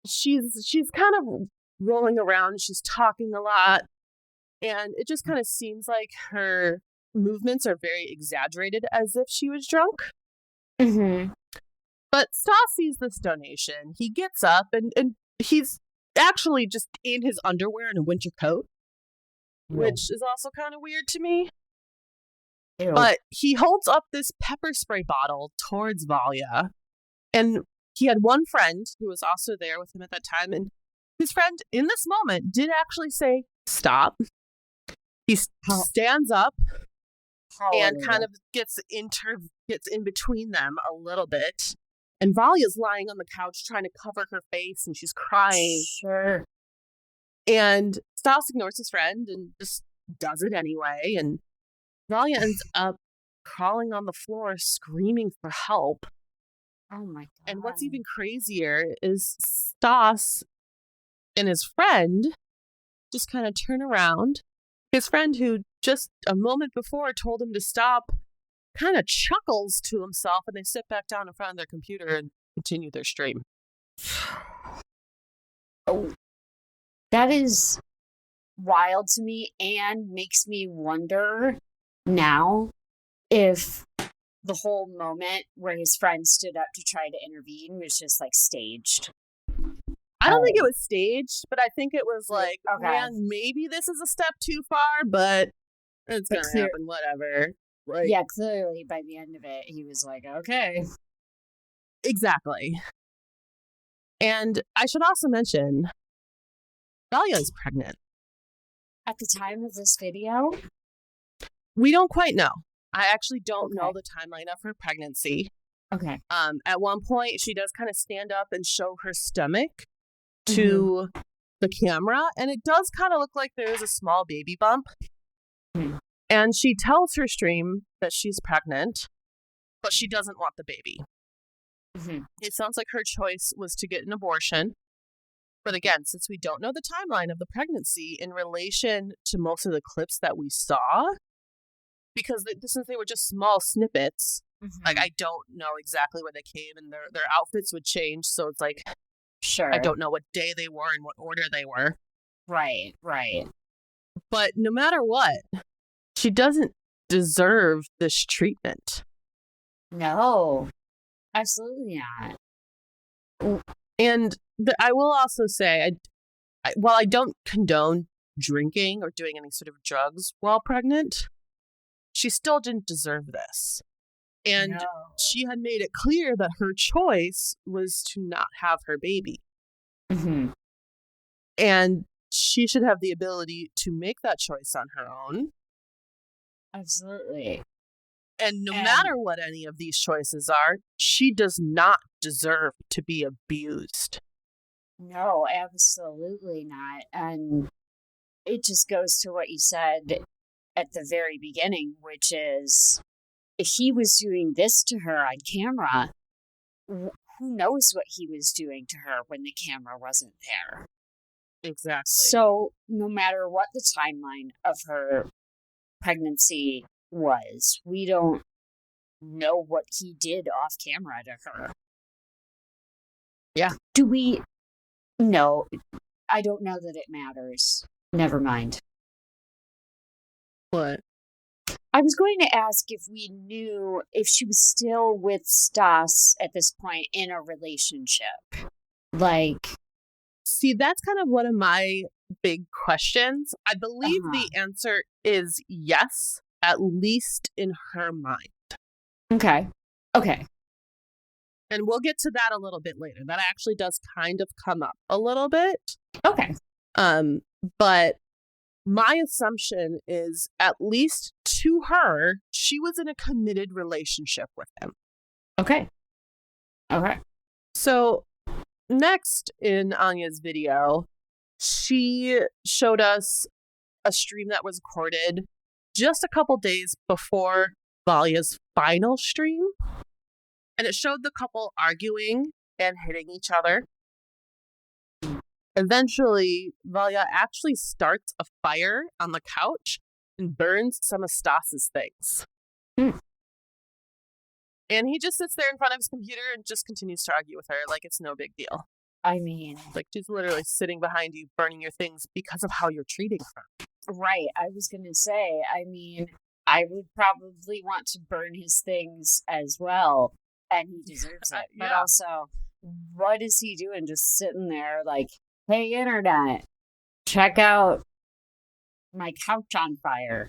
she's kind of rolling around. She's talking a lot. And it just kind of seems like her movements are very exaggerated, as if she was drunk. But Stas sees this donation. He gets up and he's actually just in his underwear and a winter coat, which is also kind of weird to me.
Ew.
But he holds up this pepper spray bottle towards Valya. And he had one friend who was also there with him at that time. And his friend, in this moment, did actually say, stop. He stands up and kind of gets in between them a little bit. And Valya's lying on the couch trying to cover her face, and she's crying.
Sure.
And Stas ignores his friend and just does it anyway. And Valya ends up crawling on the floor, screaming for help.
Oh my God.
And what's even crazier is Stas and his friend just kind of turn around. His friend, who just a moment before told him to stop, kind of chuckles to himself, and they sit back down in front of their computer and continue their stream.
Oh, that is wild to me and makes me wonder now if the whole moment where his friend stood up to try to intervene was just like staged.
I don't think it was staged, but I think it was like,
okay,
man, maybe this is a step too far, but it's going to happen, whatever. Like,
yeah, clearly by the end of it, he was like, okay.
Exactly. And I should also mention, Valya is pregnant.
At the time of this video?
We don't quite know. I actually don't know the timeline of her pregnancy.
Okay.
At one point, she does kind of stand up and show her stomach to the camera, and it does kind of look like there is a small baby bump. And she tells her stream that she's pregnant, but she doesn't want the baby. It sounds like her choice was to get an abortion. But again, since we don't know the timeline of the pregnancy in relation to most of the clips that we saw, because since they were just small snippets, like I don't know exactly where they came, and their outfits would change. So it's like,
sure,
I don't know what day they were and what order they were.
Right.
But no matter what, she doesn't deserve this treatment.
No, absolutely not.
And I will also say, while I don't condone drinking or doing any sort of drugs while pregnant, she still didn't deserve this. And she had made it clear that her choice was to not have her baby. And she should have the ability to make that choice on her own.
Absolutely.
And no matter what any of these choices are, she does not deserve to be abused.
No, absolutely not. And it just goes to what you said at the very beginning, which is if he was doing this to her on camera, who knows what he was doing to her when the camera wasn't there.
Exactly.
So no matter what the timeline of her pregnancy was, we don't know what he did off camera to her.
Yeah.
Do we? No, I don't know that it matters. Never mind.
What?
I was going to ask if we knew if she was still with Stas at this point in a relationship. Like,
see, that's kind of one of my big questions. I believe the answer is yes, at least in her mind.
Okay.
And we'll get to that a little bit later. That actually does kind of come up a little bit.
Okay.
But my assumption is, at least to her, she was in a committed relationship with him.
Okay.
So next in Anya's video, she showed us a stream that was recorded just a couple days before Valya's final stream. And it showed the couple arguing and hitting each other. Eventually, Valya actually starts a fire on the couch and burns some of Stas's things. And he just sits there in front of his computer and just continues to argue with her like it's no big deal.
I mean,
like she's literally sitting behind you, burning your things because of how you're treating her.
Right. I was going to say, I mean, I would probably want to burn his things as well. And he deserves it. But also, what is he doing just sitting there like, hey, internet, check out my couch on fire.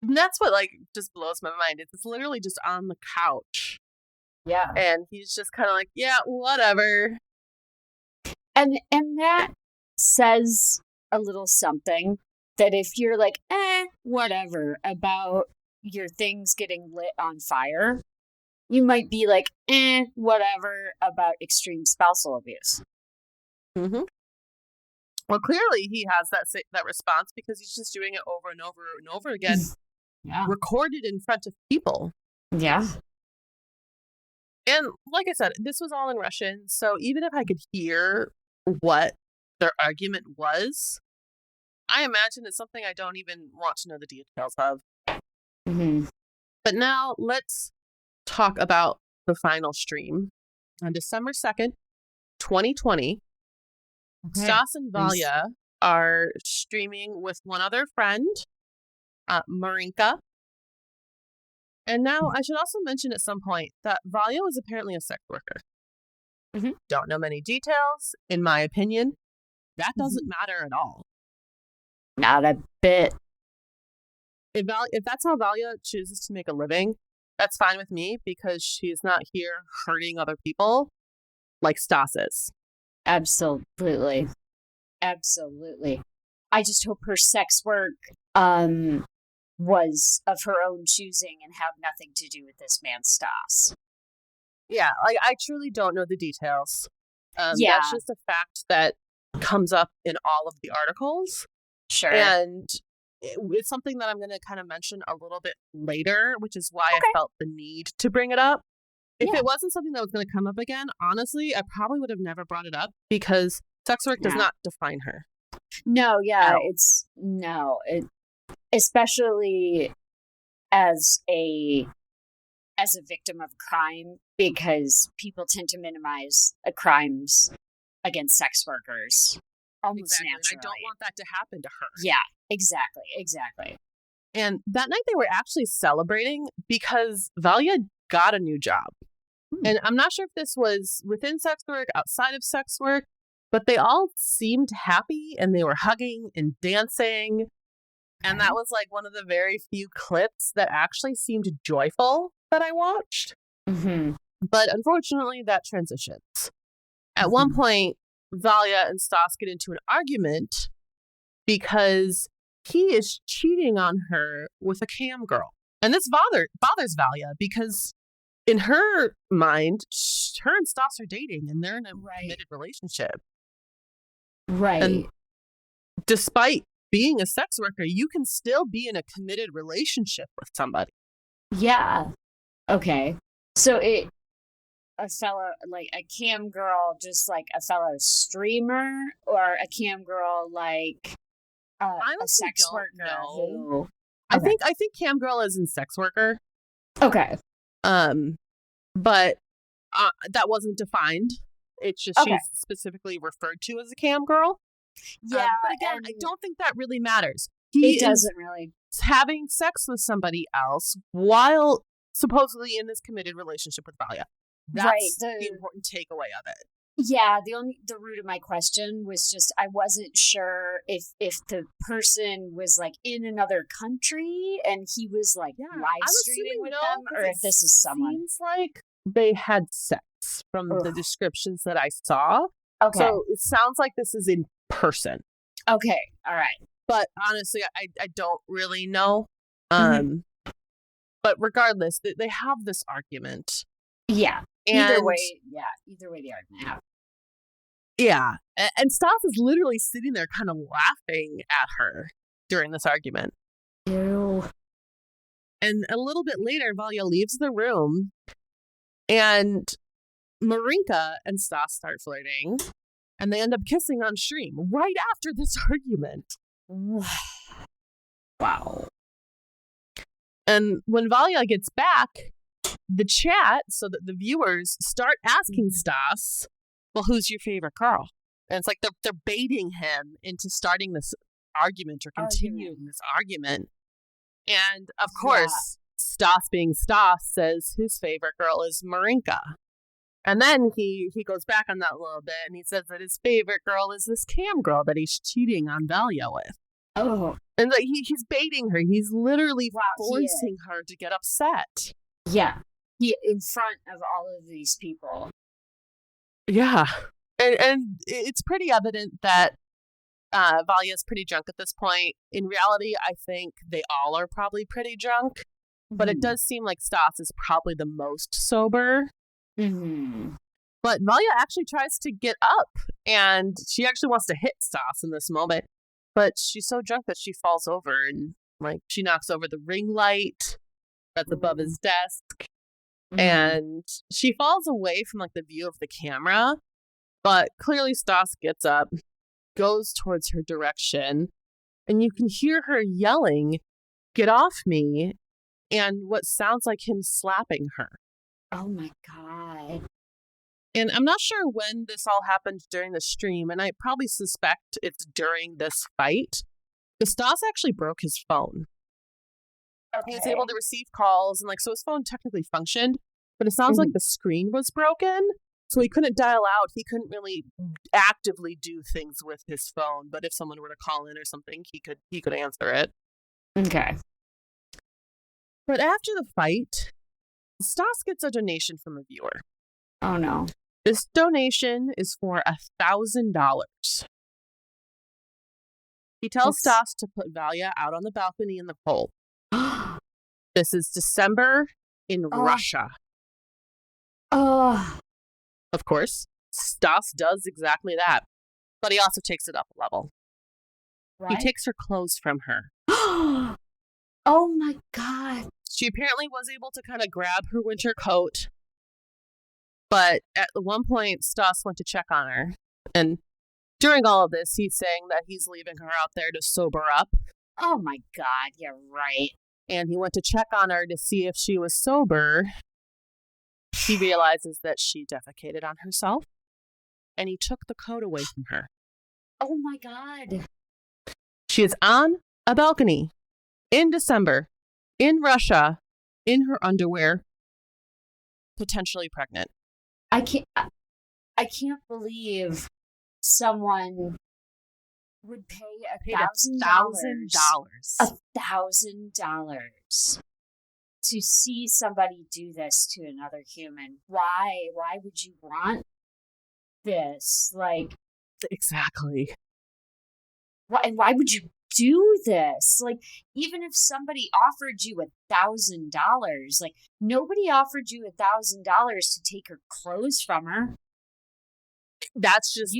And that's what like just blows my mind. It's literally just on the couch.
Yeah.
And he's just kind of like, yeah, whatever.
And that says a little something that if you're like, whatever about your things getting lit on fire, you might be like, whatever about extreme spousal abuse.
Mm-hmm. Well, clearly he has that response because he's just doing it over and over and over again, recorded in front of people.
Yeah.
And like I said, this was all in Russian, so even if I could hear what their argument was, I imagine it's something I don't even want to know the details of.
Mm-hmm.
But now let's talk about the final stream. On December 2nd, 2020, Stas and Valya are streaming with one other friend, Marinka. And now I should also mention at some point that Valya was apparently a sex worker.
Mm-hmm.
Don't know many details. In my opinion, that doesn't matter at all.
Not a bit.
If that's how Valya chooses to make a living, that's fine with me because she's not here hurting other people like Stas is.
Absolutely. Absolutely. I just hope her sex work was of her own choosing and had nothing to do with this man Stas.
Yeah, I truly don't know the details. That's just a fact that comes up in all of the articles.
Sure.
And it's something that I'm going to kind of mention a little bit later, which is why I felt the need to bring it up. If it wasn't something that was going to come up again, honestly, I probably would have never brought it up because sex work does not define her.
No, especially as a victim of crime, because people tend to minimize crimes against sex workers almost naturally.
And I don't want that to happen to her.
Yeah, exactly.
And that night they were actually celebrating because Valya got a new job. And I'm not sure if this was within sex work, outside of sex work, but they all seemed happy and they were hugging and dancing. And that was like one of the very few clips that actually seemed joyful that I watched.
Mm-hmm.
But unfortunately, that transitions. At one point, Valya and Stas get into an argument because he is cheating on her with a cam girl. And this bothers Valya because in her mind, her and Stas are dating and they're in a committed relationship.
Right.
And despite being a sex worker, you can still be in a committed relationship with somebody.
Yeah. Okay. So a fellow, like a cam girl, just like a fellow streamer, or a cam girl like a sex worker who...
I think cam girl is in sex worker.
Okay.
But that wasn't defined. It's just she's specifically referred to as a cam girl.
Yeah,
but again, I don't think that really matters.
It doesn't really.
Having sex with somebody else while supposedly in this committed relationship with Valya. That's the important takeaway of it.
Yeah, the root of my question was just I wasn't sure if the person was like in another country and he was like live streaming with them, or if this is someone.
Seems like they had sex from the descriptions that I saw.
Okay,
so it sounds like this is in person.
Okay, all right.
But honestly, I don't really know. But regardless, they have this argument.
Yeah. Either way the argument happened.
Yeah. And Stas is literally sitting there kind of laughing at her during this argument.
Ew.
And a little bit later, Valya leaves the room and Marinka and Stas start flirting and they end up kissing on stream right after this argument.
Wow.
And when Valya gets back, the chat, so that the viewers start asking Stas, well, who's your favorite girl? And it's like they're baiting him into starting this argument or continuing this argument. And of course, Stas being Stas says his favorite girl is Marinka. And then he goes back on that a little bit and he says that his favorite girl is this cam girl that he's cheating on Valya with.
Oh,
And like he's baiting her. He's literally
wow.
forcing her to get upset.
Yeah. He in front of all of these people.
Yeah. And it's pretty evident that Valya is pretty drunk at this point. In reality, I think they all are probably pretty drunk. But it does seem like Stas is probably the most sober.
Mm-hmm.
But Valya actually tries to get up, and she actually wants to hit Stas in this moment. But she's so drunk that she falls over, and like she knocks over the ring light that's above his desk. And she falls away from like the view of the camera. But clearly Stas gets up, goes towards her direction, and you can hear her yelling, "Get off me," and what sounds like him slapping her.
Oh my God.
And I'm not sure when this all happened during the stream, and I probably suspect it's during this fight. Because Stas actually broke his phone. Okay. He was able to receive calls, and like so his phone technically functioned, but it sounds like the screen was broken, so he couldn't dial out. He couldn't really actively do things with his phone, but if someone were to call in or something, he could answer it.
Okay.
But after the fight, Stas gets a donation from a viewer.
Oh no.
This donation is for $1,000. He tells Stas to put Valya out on the balcony in the cold. This is December in Russia. Of course, Stas does exactly that. But he also takes it up a level. Right? He takes her clothes from her.
Oh my God.
She apparently was able to kind of grab her winter coat. But at one point, Stas went to check on her. And during all of this, he's saying that he's leaving her out there to sober up.
Oh my God, you're right.
And he went to check on her to see if she was sober. He realizes that she defecated on herself. And he took the coat away from her.
Oh my God.
She is on a balcony in December in Russia in her underwear, potentially pregnant.
I can't believe someone would pay $1,000 to see somebody do this to another human. Why would you want this? Like,
exactly.
Why would you do this? Like, even if somebody offered you $1,000, like nobody offered you $1,000 to take her clothes from her.
That's just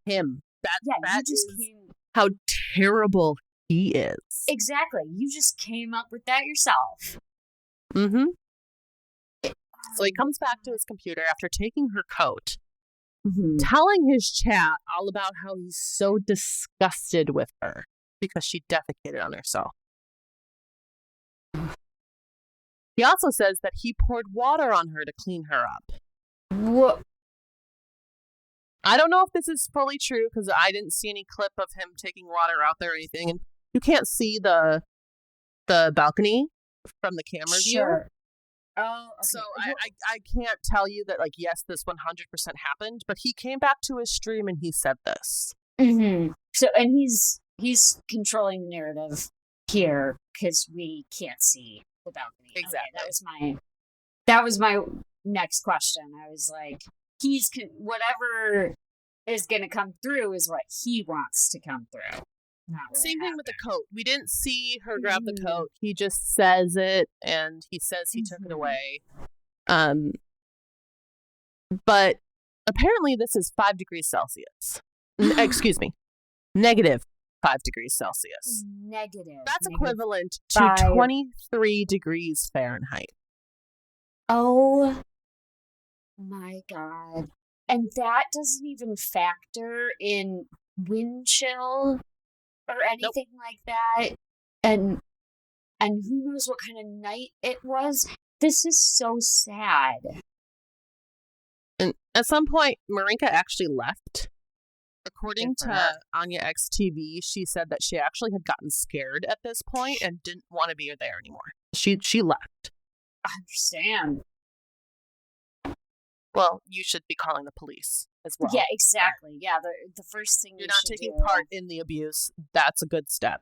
him. That
just
is how terrible he is.
Exactly. You just came up with that yourself.
Mm-hmm. So he comes back to his computer after taking her coat, telling his chat all about how he's so disgusted with her because she defecated on herself. He also says that he poured water on her to clean her up.
What?
I don't know if this is fully true because I didn't see any clip of him taking water out there or anything. And you can't see the balcony from the camera view.
Oh, okay.
So I can't tell you that, like, yes, this 100% happened, but he came back to his stream and he said this.
Mm-hmm. So, and he's controlling the narrative here because we can't see the balcony.
Exactly.
Okay, that was my next question. I was like, whatever is going to come through is what he wants to come through.
Same thing with the coat. We didn't see her grab the coat. He just says it, and he says he took it away. But apparently this is 5 degrees Celsius. Excuse me. -5 degrees Celsius.
Negative.
That's equivalent to 23 degrees Fahrenheit.
Oh my God. And that doesn't even factor in wind chill or anything like that. And who knows what kind of night it was. This is so sad.
And at some point, Marinka actually left. According to Anya XTV, she said that she actually had gotten scared at this point and didn't want to be there anymore. She left.
I understand.
Well, you should be calling the police as well.
Yeah, exactly. Yeah, the first thing
you're not taking part in the abuse. That's a good step.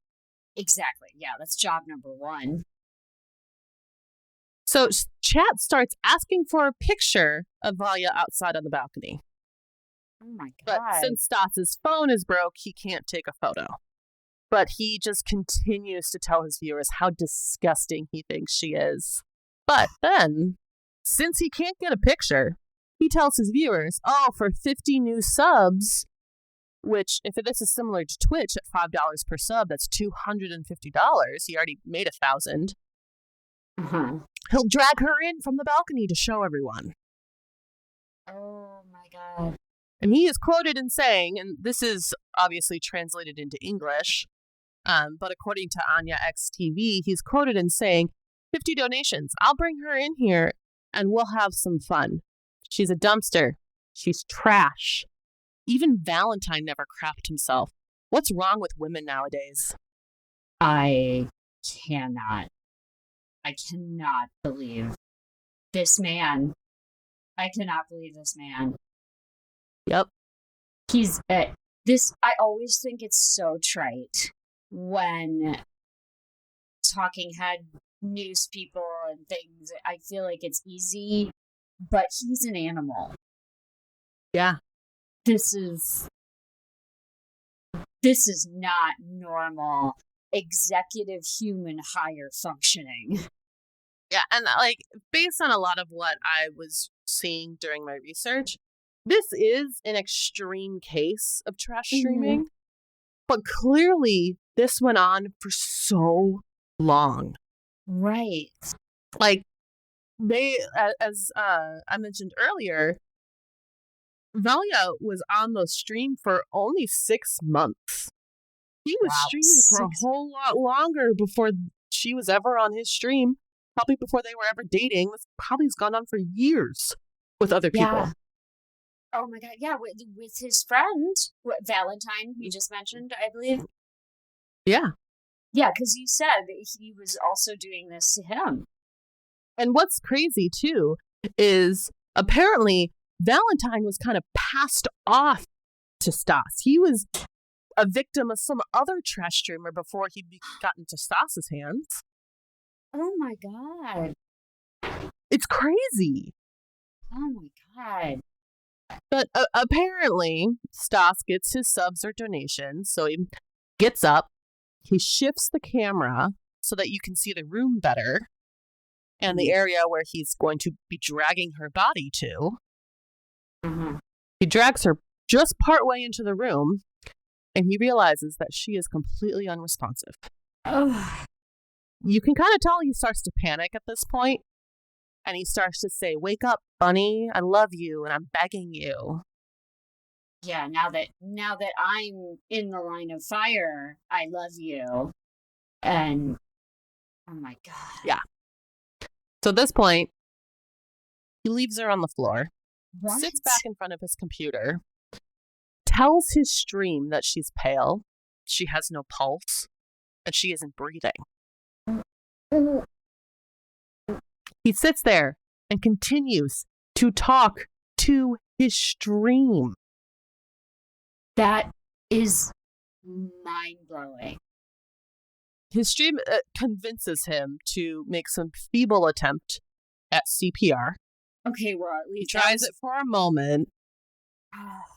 Exactly. Yeah, that's job number one.
So Chat starts asking for a picture of Valya outside on the balcony.
Oh my
But
God.
since Stas's phone is broke, he can't take a photo. But he just continues to tell his viewers how disgusting he thinks she is. But then, since he can't get a picture, he tells his viewers, oh, for 50 new subs, which, if this is similar to Twitch at $5 per sub, that's $250. He already made $1,000. He'll drag her in from the balcony to show everyone.
Oh my God.
And he is quoted in saying, and this is obviously translated into English, but according to Anya XTV, he's quoted in saying, 50 donations. I'll bring her in here and we'll have some fun. She's a dumpster. She's trash. Even Valentine never crapped himself. What's wrong with women nowadays?
I cannot believe this man. I cannot believe this man.
Yep.
He's this. I always think it's so trite when talking head news people and things. I feel like it's easy, but he's an animal.
Yeah.
This is not normal executive human higher functioning.
Yeah, and like based on a lot of what I was seeing during my research, this is an extreme case of trash streaming. But clearly this went on for so long.
Right.
Like they, as I mentioned earlier, Valya was on the stream for only 6 months. He was streaming for a whole lot longer before she was ever on his stream. Probably before they were ever dating. This probably has gone on for years with other people.
Yeah. Oh my God. Yeah, with his friend, Valentine, you just mentioned, I believe.
Yeah.
Yeah, because you said that he was also doing this to him.
And what's crazy, too, is apparently Valentine was kind of passed off to Stas. He was a victim of some other trash streamer before he got into Stas's hands.
Oh my God.
It's crazy.
Oh my God.
But apparently, Stas gets his subs or donations, so he gets up, he shifts the camera so that you can see the room better and the area where he's going to be dragging her body to. He drags her just partway into the room, and he realizes that she is completely unresponsive.
Oh.
You can kind of tell he starts to panic at this point, and he starts to say, "Wake up, bunny, I love you, and I'm begging you."
Yeah, now that I'm in the line of fire, I love you. And oh my God.
Yeah. So at this point, he leaves her on the floor, sits back in front of his computer, tells his stream that she's pale, she has no pulse, and she isn't breathing. He sits there and continues to talk to his stream.
That is mind-blowing.
His stream convinces him to make some feeble attempt at CPR.
Okay, well, at least
he tries it for a moment,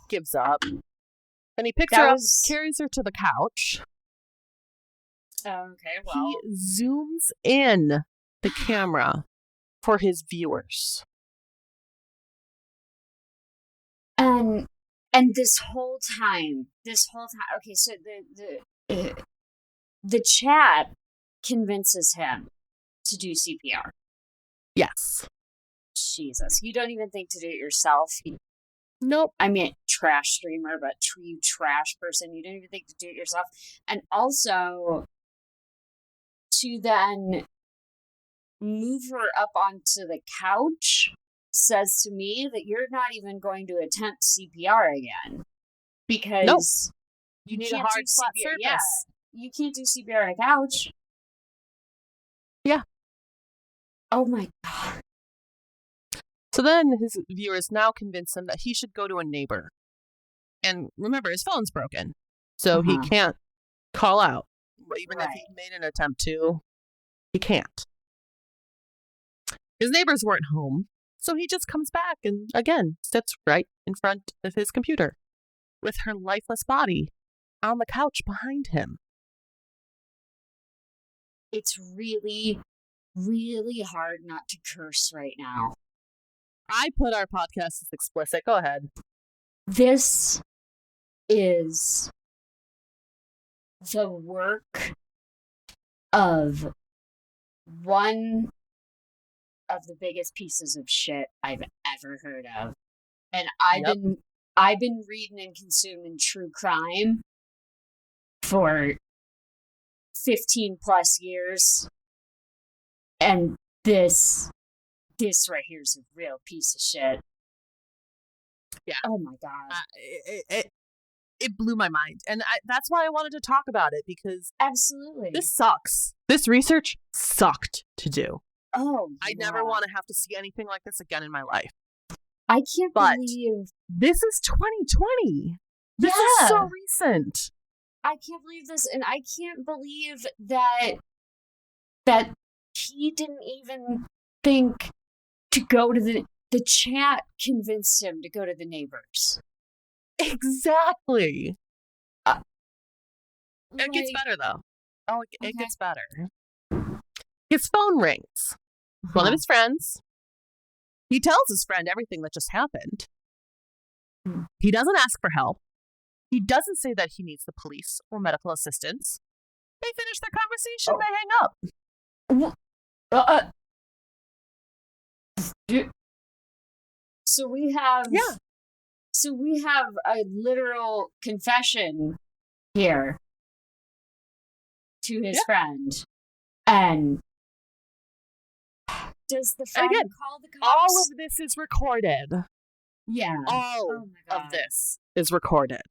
gives up, then he picks her up, carries her to the couch.
Okay, well.
He zooms in the camera for his viewers.
And this whole time, okay, so the chat convinces him to do CPR.
Yes.
Jesus, you don't even think to do it yourself.
Nope.
I mean, trash streamer, but you trash person, you don't even think to do it yourself. And also, to then move her up onto the couch says to me that you're not even going to attempt CPR again. Because
you need a hard, flat surface.
Yeah, you can't do CPR on a couch.
Yeah.
Oh my God.
So then his viewers now convince him that he should go to a neighbor. And remember, his phone's broken. So he can't call out. Even if he made an attempt to, he can't. His neighbors weren't home, so he just comes back and, again, sits right in front of his computer with her lifeless body on the couch behind him.
It's really, really hard not to curse right now.
I put our podcast as explicit. Go ahead.
This is the work of one of the biggest pieces of shit I've ever heard of. And I've been reading and consuming true crime for 15 plus years. And this right here is a real piece of shit.
Yeah.
Oh my God.
It blew my mind. And that's why I wanted to talk about it, because
absolutely,
this sucks. This research sucked to do.
Oh,
I never want to have to see anything like this again in my life.
I can't believe
this is 2020. This is so recent.
I can't believe this, and I can't believe that he didn't even think to go to the chat convinced him to go to the neighbors.
Exactly. It gets better, though. Oh, it gets better. His phone rings. One of his friends. He tells his friend everything that just happened. He doesn't ask for help. He doesn't say that he needs the police or medical assistance. They finish their conversation. They hang up.
So we have... Yeah. So we have a literal confession here to his friend. And does the friend call the cops?
All of this is recorded.
Yeah.
All of this is recorded.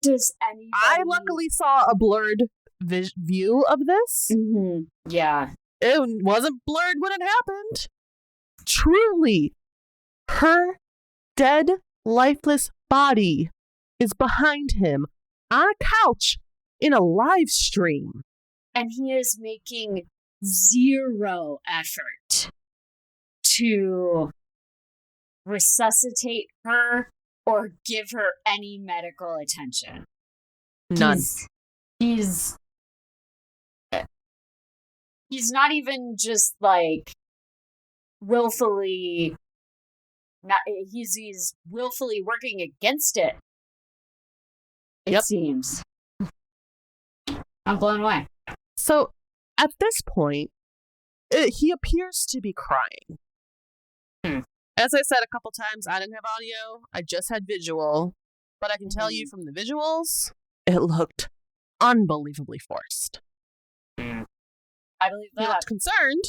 Does anybody...
I luckily saw a blurred view of this.
Mm-hmm. Yeah.
It wasn't blurred when it happened. Truly, her dead, lifeless body is behind him on a couch in a live stream.
And he is making zero effort to resuscitate her or give her any medical attention.
None.
He's not even just like willfully... He's willfully working against it. It seems. I'm blown away.
So, at this point, he appears to be crying. As I said a couple times, I didn't have audio. I just had visual. But I can tell you from the visuals, it looked unbelievably forced.
I believe that.
He looked concerned.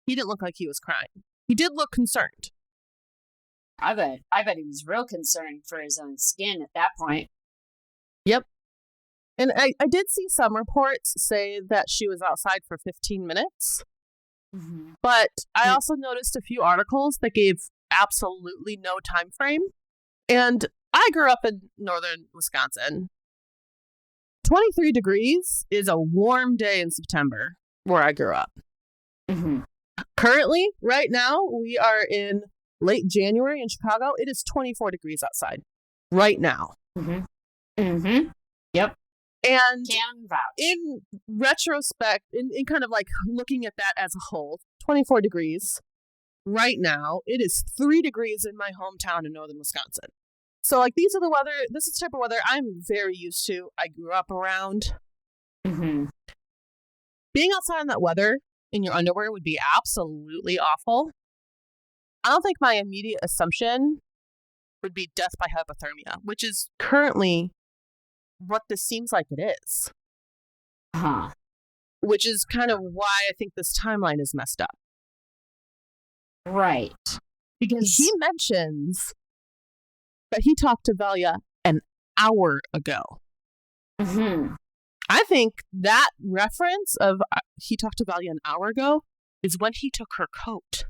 He didn't look like he was crying. He did look concerned.
I bet he was real concerned for his own skin at that point.
Yep. And I did see some reports say that she was outside for 15 minutes. Mm-hmm. But I also noticed a few articles that gave absolutely no time frame. And I grew up in northern Wisconsin. 23 degrees is a warm day in September where I grew up. Mm-hmm. Currently, right now, we are in late January in Chicago. It is 24 degrees outside right now.
Mm-hmm. Mm-hmm. Yep.
And
can vouch.
In retrospect, in kind of like looking at that as a whole, 24 degrees right now. It is 3 degrees in my hometown in northern Wisconsin. So like this is the type of weather I'm very used to. I grew up around. Mm-hmm. Being outside in that weather in your underwear would be absolutely awful. I don't think my immediate assumption would be death by hypothermia, which is currently what this seems like it is.
Huh.
Which is kind of why I think this timeline is messed up.
Right.
Because he mentions that he talked to Valya an hour ago. Mm-hmm. I think that reference of he talked to Valya an hour ago is when he took her coat.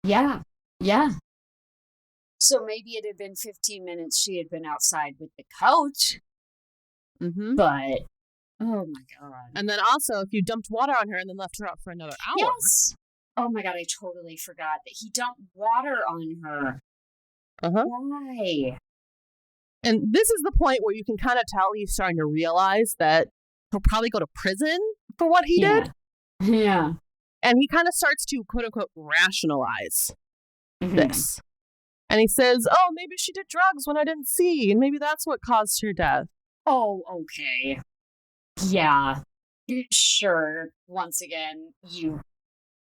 Yeah. Yeah. So maybe it had been 15 minutes she had been outside with the coat. Mm-hmm. But Oh my god.
And then also, if you dumped water on her and then left her out for another hour.
Yes. Oh my god, I totally forgot that he dumped water on her.
Uh-huh.
Why?
And this is the point where you can kind of tell he's starting to realize that he'll probably go to prison for what he did.
Yeah.
And he kind of starts to, quote unquote, rationalize this. And he says, oh, maybe she did drugs when I didn't see, and maybe that's what caused her death.
Oh, okay. Yeah. Sure. Once again, you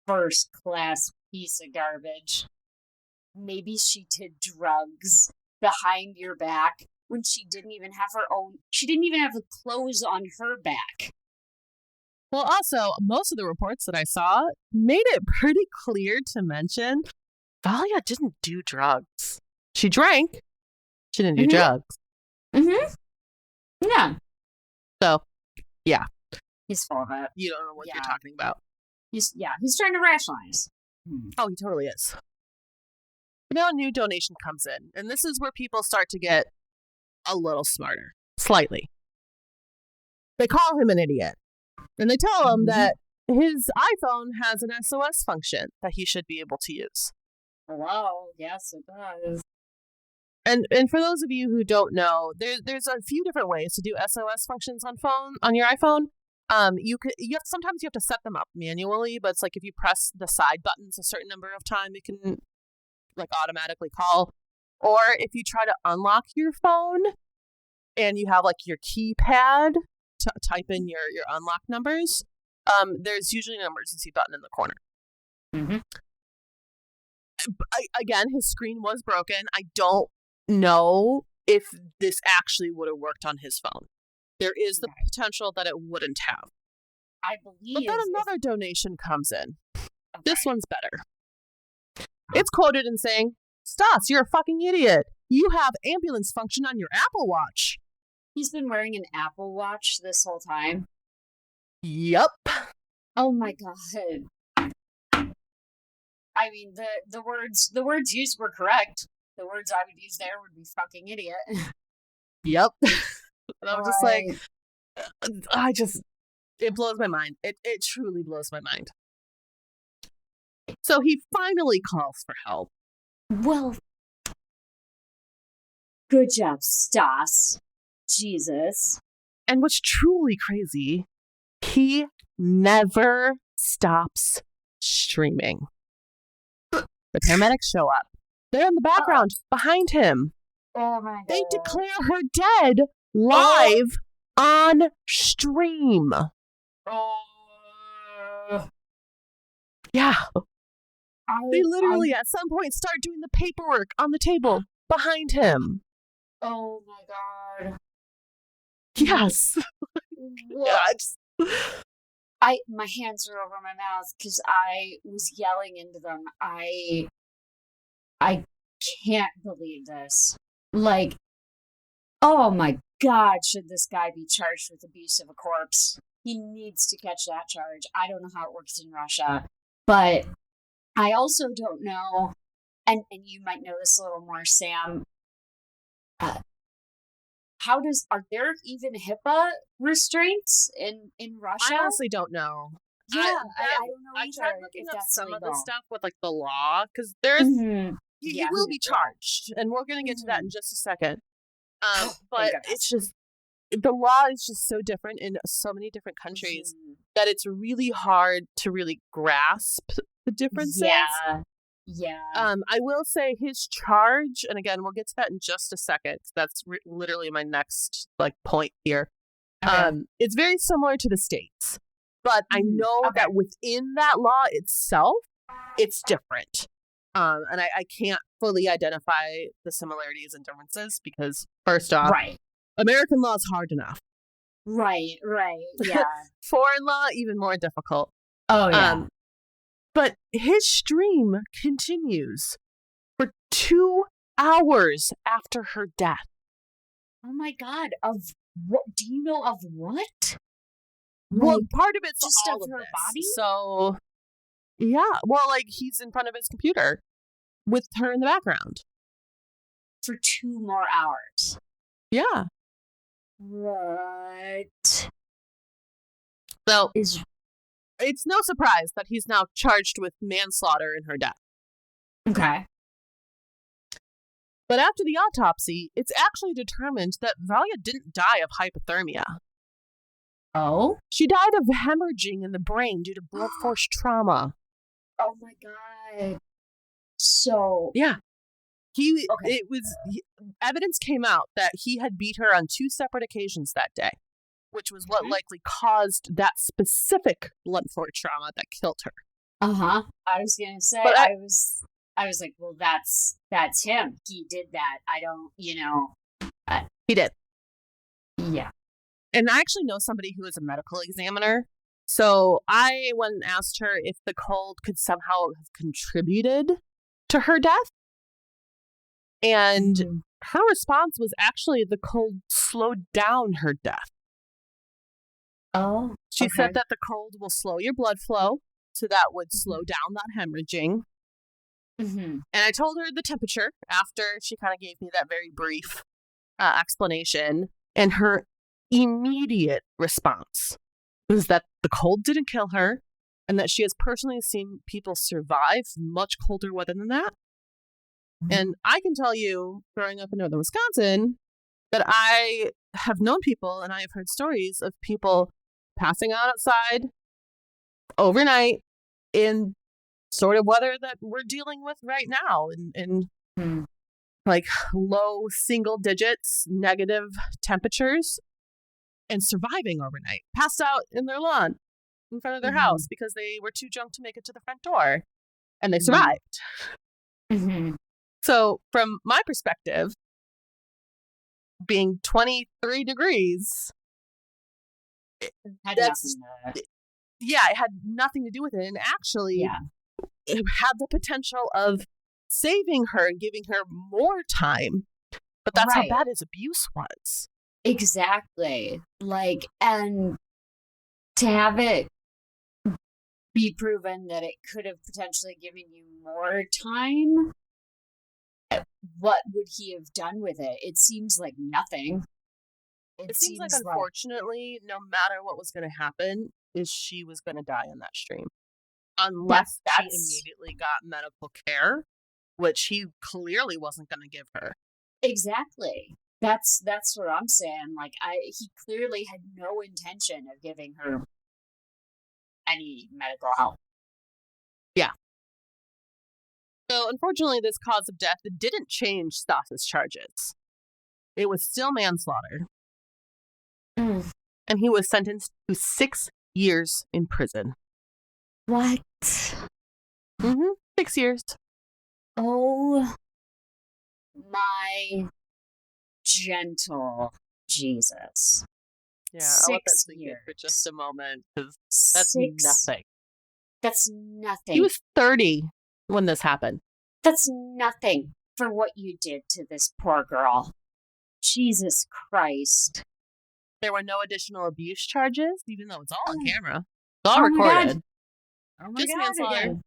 first-class piece of garbage. Maybe she did drugs behind your back when she didn't even have the clothes on her back.
Well, also, most of the reports that I saw made it pretty clear to mention Valya didn't do drugs. She drank. She didn't do drugs.
Yeah.
So, yeah.
He's full of it.
You don't know what you're talking about.
He's trying to rationalize.
Oh, he totally is. But now a new donation comes in, and this is where people start to get a little smarter. Slightly. They call him an idiot. And they tell him that his iPhone has an SOS function that he should be able to use.
Hello? Yes, it does.
And for those of you who don't know, there's a few different ways to do SOS functions on your iPhone. Sometimes you have to set them up manually, but it's like if you press the side buttons a certain number of times, it can like automatically call. Or if you try to unlock your phone and you have like your keypad to type in your unlock numbers, there's usually an emergency button in the corner. Again, his screen was broken. I don't know if this actually would have worked on his phone. There is the potential that it wouldn't have.
I believe.
But then another donation comes in. Okay. This one's better. It's quoted in saying, Stas, you're a fucking idiot. You have ambulance function on your Apple Watch.
He's been wearing an Apple Watch this whole time.
Yup.
Oh my god. I mean, the words used were correct. The words I would use there would be fucking idiot.
Yep. And I'm just like, it blows my mind. It truly blows my mind. So he finally calls for help.
Well, good job, Stas. Jesus.
And what's truly crazy, he never stops streaming. The paramedics show up. They're in the background behind him.
Oh my god.
They declare her dead live on stream. Yeah. They literally at some point start doing the paperwork on the table behind him.
Oh my god.
Yes.
My hands are over my mouth because I was yelling into them. I can't believe this. Like, oh my god, should this guy be charged with abuse of a corpse? He needs to catch that charge. I don't know how it works in Russia, but I also don't know, and you might know this a little more, Sam. Are there even HIPAA restraints in Russia?
I honestly don't know.
Yeah, I don't know either.
I tried looking up some
legal.
of the stuff with like the law, because there's you will be charged, and we're going to get to that in just a second. But it's just the law is just so different in so many different countries that it's really hard to really grasp the differences.
Yeah.
I will say his charge, and again, we'll get to that in just a second. That's literally my next point here. Okay. It's very similar to the states, but I know that within that law itself, it's different. And I can't fully identify the similarities and differences because, first off, American law is hard enough.
Right, yeah.
Foreign law, even more difficult.
Oh, yeah.
But his stream continues for 2 hours after her death.
Oh my god, of what? Do you know of what?
Well, part of it's
just
all
of her
this.
body?
So, yeah. Well, he's in front of his computer with her in the background.
For 2 more hours.
Yeah.
What?
So it's no surprise that he's now charged with manslaughter in her death.
Okay.
But after the autopsy, it's actually determined that Valya didn't die of hypothermia.
Oh?
She died of hemorrhaging in the brain due to blunt force trauma.
Oh my god. So...
Yeah. Evidence came out that he had beat her on 2 separate occasions that day, which was what likely caused that specific blunt force trauma that killed her.
Uh-huh. I was going to say,
but
I was like, well, that's him. He did that. I don't,
he did.
Yeah.
And I actually know somebody who is a medical examiner. So I went and asked her if the cold could somehow have contributed to her death. And her response was actually the cold slowed down her death.
Oh.
She said that the cold will slow your blood flow, so that would slow down that hemorrhaging. And I told her the temperature after she kind of gave me that very brief explanation. And her immediate response was that the cold didn't kill her and that she has personally seen people survive much colder weather than that. And I can tell you, growing up in northern Wisconsin, that I have known people and I have heard stories of people passing out outside overnight in sort of weather that we're dealing with right now in like low single digits, negative temperatures, and surviving overnight, passed out in their lawn in front of their house because they were too drunk to make it to the front door, and they survived. So from my perspective, being 23 degrees, it had nothing to do with it. And actually, it had the potential of saving her and giving her more time. But that's how bad his abuse was.
Exactly. Like, and to have it be proven that it could have potentially given you more time, what would he have done with it? It seems like nothing.
It seems like, unfortunately, no matter what was going to happen, she was going to die in that stream. Unless she immediately got medical care, which he clearly wasn't going to give her.
Exactly. That's what I'm saying. Like, he clearly had no intention of giving her any medical help.
Yeah. So, unfortunately, this cause of death didn't change Stas's charges. It was still manslaughter. And he was sentenced to 6 years in prison.
What?
6 years.
Oh, my gentle Jesus.
Yeah, I'll let that sink in for just a moment, because that's nothing.
That's nothing.
He was 30 when this happened.
That's nothing for what you did to this poor girl. Jesus Christ.
There were no additional abuse charges, even though it's all on camera. It's all recorded.
Oh my God. Manslaughter.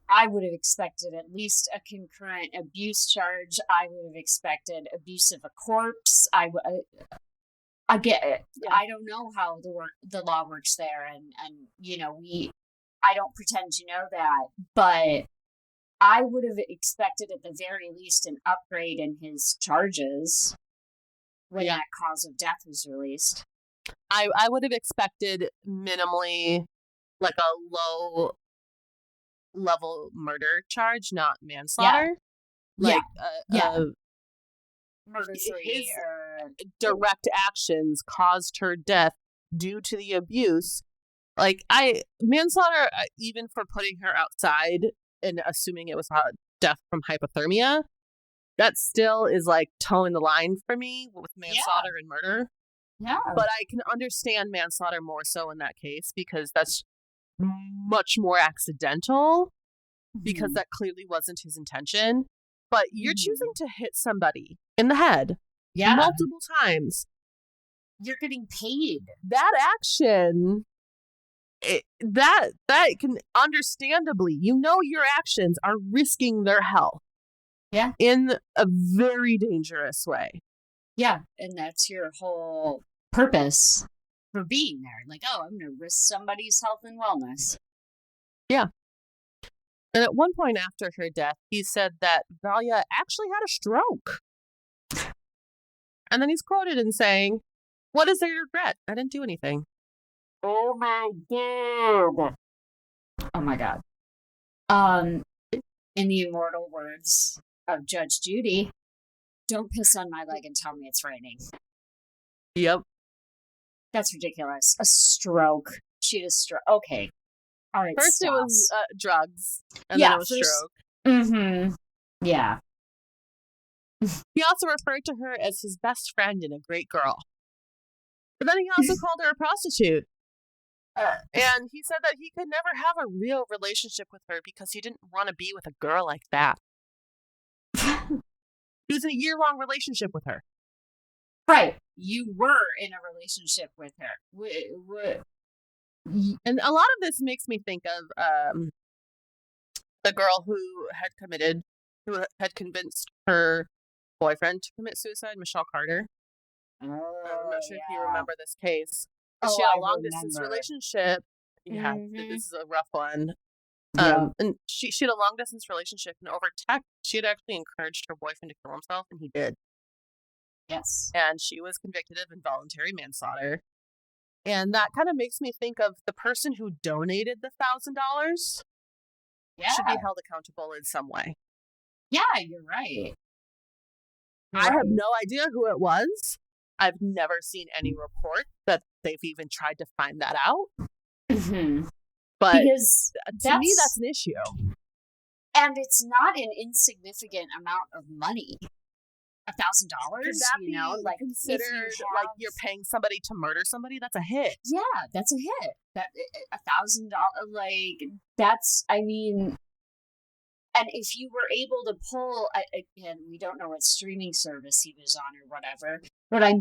I would have expected at least a concurrent abuse charge. I would have expected abuse of a corpse. I get it. Yeah. I don't know how the law works there, and I don't pretend to know that, but I would have expected at the very least an upgrade in his charges when that cause of death was released.
I would have expected minimally like a low level murder charge, not manslaughter.
Murder
his direct actions caused her death due to the abuse. Like, manslaughter, even for putting her outside and assuming it was death from hypothermia, that still is like towing the line for me with manslaughter and murder.
Yeah.
But I can understand manslaughter more so in that case because that's much more accidental, because that clearly wasn't his intention. But you're choosing to hit somebody in the head multiple times.
You're getting paid.
That action, that can understandably, your actions are risking their health.
Yeah.
In a very dangerous way.
Yeah. And that's your whole purpose. for being there. Like, oh, I'm going to risk somebody's health and wellness.
Yeah. And at one point after her death, he said that Valya actually had a stroke. And then he's quoted in saying, "What is there to regret? I didn't do anything."
Oh my god. Oh my god. In the immortal words of Judge Judy, don't piss on my leg and tell me it's raining.
Yep.
That's ridiculous. A stroke. She had a stroke. Okay. All right.
First
stop.
it was drugs, and then it was stroke.
Mm-hmm. Yeah.
He also referred to her as his best friend and a great girl. But then he also called her a prostitute. And he said that he could never have a real relationship with her because he didn't want to be with a girl like that. He was in a year-long relationship with her.
Right. You were in a relationship with her.
And a lot of this makes me think of the girl who had convinced her boyfriend to commit suicide, Michelle Carter.
Oh,
I'm not sure if you remember this case.
Oh,
she had a
I
long-distance
remember.
relationship. Yeah,
Mhm.
this is a rough one.
Yeah.
And she had a long-distance relationship, and over text, she had actually encouraged her boyfriend to kill himself, and he did.
Yes.
And she was convicted of involuntary manslaughter. And that kind of makes me think of the person who donated the $1,000 should be held accountable in some way.
Yeah, you're right.
I have no idea who it was. I've never seen any report that they've even tried to find that out.
Mm-hmm.
But
because
to me, that's an issue.
And it's not an insignificant amount of money. $1,000,
you know, like considered like you're paying somebody to murder somebody. That's a hit.
Yeah, that's a hit. That $1,000, like that's. I mean, and if you were able to pull, again, we don't know what streaming service he was on or whatever, but I'm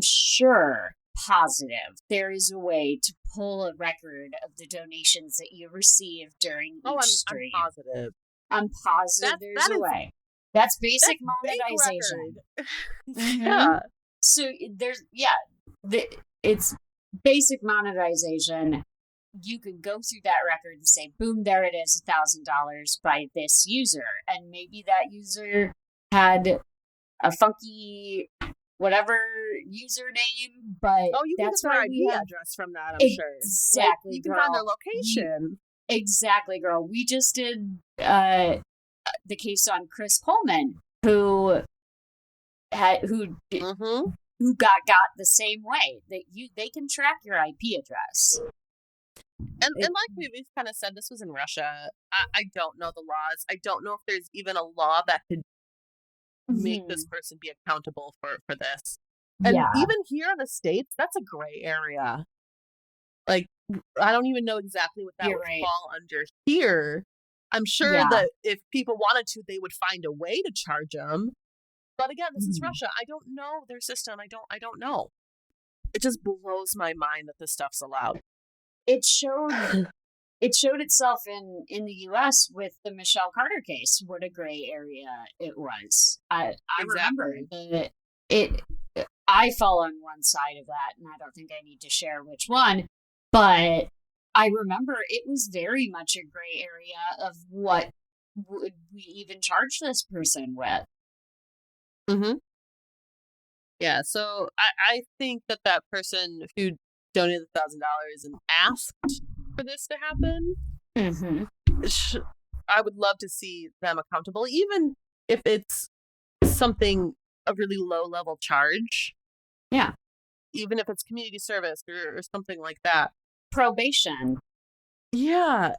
positive there is a way to pull a record of the donations that you received during each stream. I'm positive there's a way. That's basic monetization. Mm-hmm.
Yeah.
So it's basic monetization. You could go through that record and say, boom, there it is, $1,000 by this user. And maybe that user had a funky whatever username, but
you can get their IP address from that, I'm sure.
Exactly,
you can find their location.
Exactly, girl. We just did the case on Chris Coleman, who got the same way. They can track your IP address.
And like we've kind of said, this was in Russia. I don't know the laws. I don't know if there's even a law that could make this person be accountable for this. And even here in the States, that's a gray area. Like, I don't even know exactly what that would fall under here. I'm sure that if people wanted to, they would find a way to charge them. But again, this is Russia. I don't know their system. I don't know. It just blows my mind that this stuff's allowed.
It showed itself in the U.S. with the Michelle Carter case. What a gray area it was. I remember that I fall on one side of that, and I don't think I need to share which one. But I remember it was very much a gray area of what would we even charge this person with.
Mm-hmm. Yeah, so I think that person who donated $1,000 and asked for this to happen, I would love to see them accountable, even if it's something a really low level charge.
Yeah.
Even if it's community service or something like that.
Probation.
Yeah.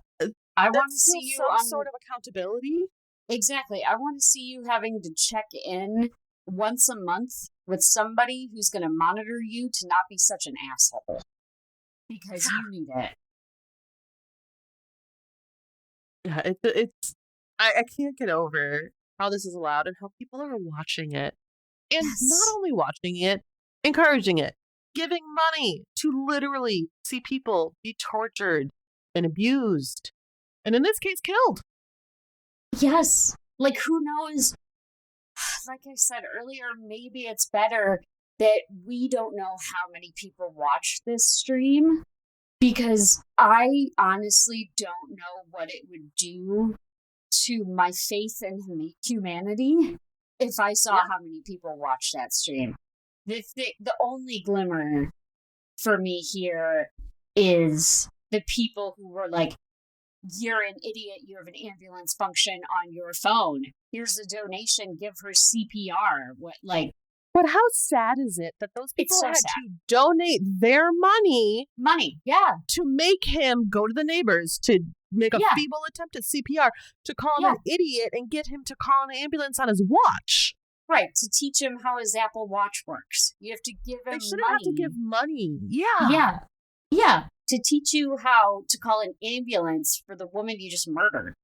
I want to see you
some sort of accountability.
Exactly. I want to see you having to check in once a month with somebody who's going to monitor you to not be such an asshole. Because you need it.
Yeah, it's I can't get over how this is allowed and how people are watching it. And not only watching it, encouraging it, giving money to literally see people be tortured and abused. And in this case, killed.
Yes. Like, who knows? Like I said earlier, maybe it's better that we don't know how many people watch this stream, because I honestly don't know what it would do to my faith in humanity if I saw how many people watch that stream. The only glimmer for me here is the people who were like, you're an idiot, you have an ambulance function on your phone. Here's a donation, give her CPR.
But how sad is it that those people
so
had
sad.
to donate their money
to
make him go to the neighbors to make a feeble attempt at CPR, to call him an idiot and get him to call an ambulance on his watch.
Right, to teach him how his Apple Watch works. You have to give him money.
They shouldn't have to give money.
Yeah. To teach you how to call an ambulance for the woman you just murdered.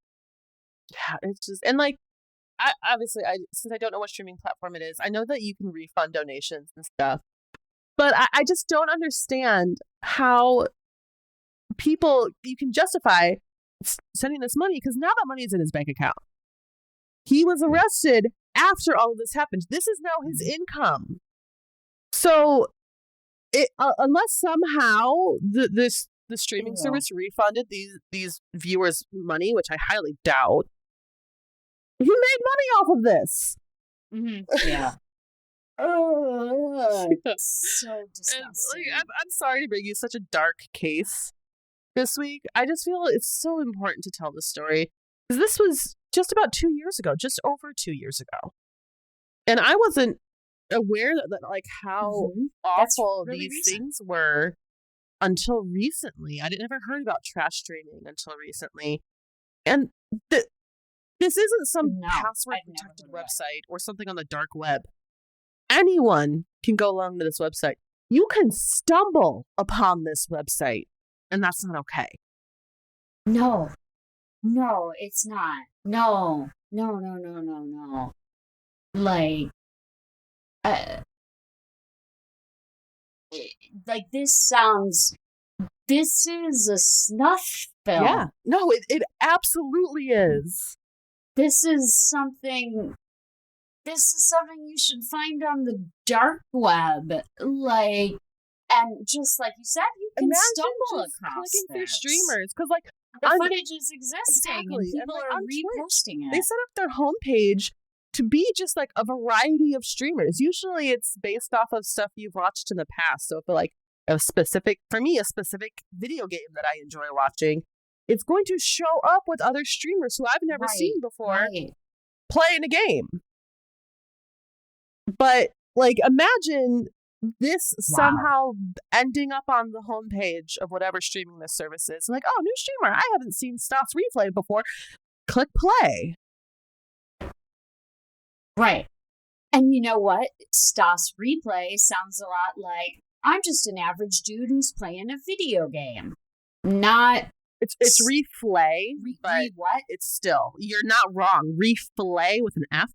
Yeah, it's just, and like, since I don't know what streaming platform it is, I know that you can refund donations and stuff, but I just don't understand how you can justify sending this money, because now that money is in his bank account. He was arrested after all of this happened. This is now his income. So, unless somehow the streaming service refunded these viewers money, which I highly doubt, he made money off of this.
Mm-hmm. Yeah. So disgusting.
I'm sorry to bring you such a dark case this week. I just feel it's so important to tell this story, because this was just about 2 years ago, just over 2 years ago. And I wasn't aware that like how awful really these things were until recently. I never heard about trash streaming until recently. And this isn't some password-protected website or something on the dark web. Anyone can go along to this website. You can stumble upon this website, and that's not okay.
No, it's not. No. Like, this is a snuff film.
Yeah, no, it absolutely is.
This is something you should find on the dark web. Like, and just like you said, you can stumble across
clicking
this.
through streamers, because like
the footage is existing, and people are reposting it.
They set up their homepage to be just like a variety of streamers. Usually it's based off of stuff you've watched in the past. So if like a specific video game that I enjoy watching, it's going to show up with other streamers who I've never seen before playing a game. But like, imagine this somehow ending up on the homepage of whatever streaming this service is. Like, oh, new streamer, I haven't seen Stas Replay before. Click play.
Right. And you know what? Stas Replay sounds a lot like, I'm just an average dude who's playing a video game. Not...
It's reflay, but
what?
It's still... You're not wrong. Reflay with an F.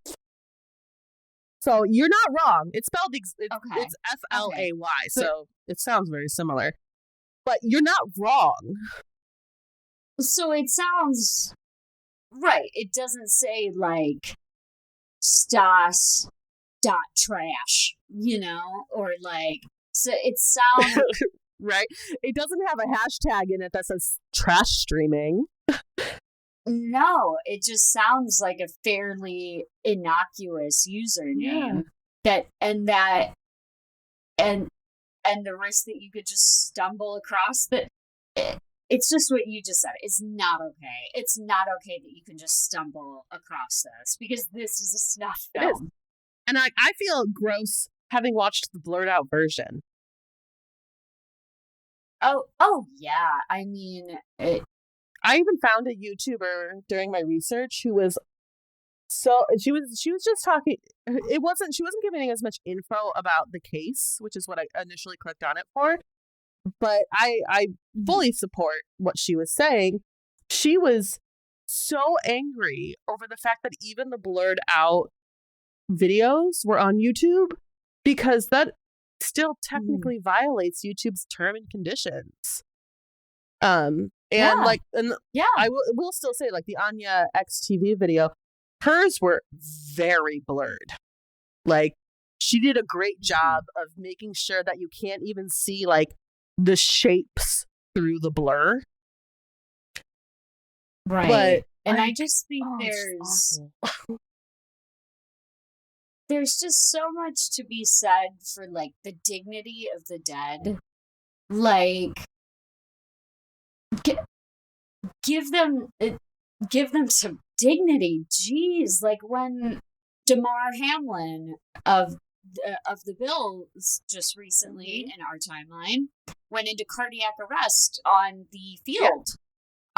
So you're not wrong. It's spelled... It's FLAY, so it sounds very similar. But you're not wrong.
So it sounds... Right. It doesn't say, like... Stas.trash, or like, so it sounds
right. It doesn't have a hashtag in it that says trash streaming.
No, it just sounds like a fairly innocuous username and the risk that you could just stumble across that. It's just what you just said. It's not okay. It's not okay that you can just stumble across this, because this is a snuff film.
It is. And I feel gross having watched the blurred out version.
Oh yeah. I mean,
I even found a YouTuber during my research who was she was just talking. She wasn't giving as much info about the case, which is what I initially clicked on it for. But I fully support what she was saying. She was so angry over the fact that even the blurred out videos were on YouTube, because that still technically violates YouTube's term and conditions. I will still say, like, the Anya XTV video, hers were very blurred. Like, she did a great job of making sure that you can't even see like the shapes through the blur.
Right.
But
And I just think
it's
there's just so much to be said for like the dignity of the dead. Like give them some dignity. Jeez, like when Damar Hamlin of the Bills just recently in our timeline went into cardiac arrest on the field.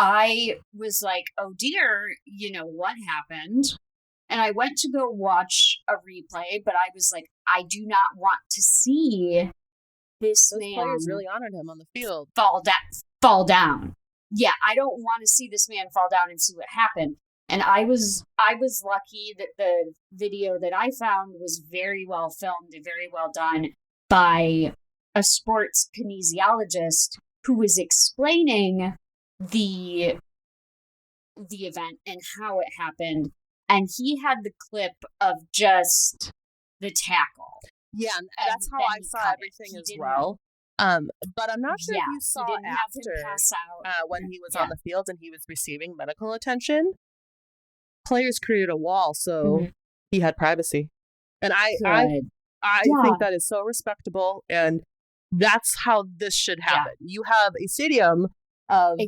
I was like, oh dear, you know what happened? And I went to go watch a replay, but I was like, I do not want to see this
those
man
players really honored him on the field.
fall down. Yeah, I don't want to see this man fall down and see what happened. And I was lucky that the video that I found was very well filmed and very well done by a sports kinesiologist who was explaining the event and how it happened. And he had the clip of just the tackle.
Yeah, and that's how I saw everything as well. But I'm not sure if you saw after when he was on the field and he was receiving medical attention. Players created a wall, so he had privacy, and I think that is so respectable, and that's how this should happen. You have a stadium of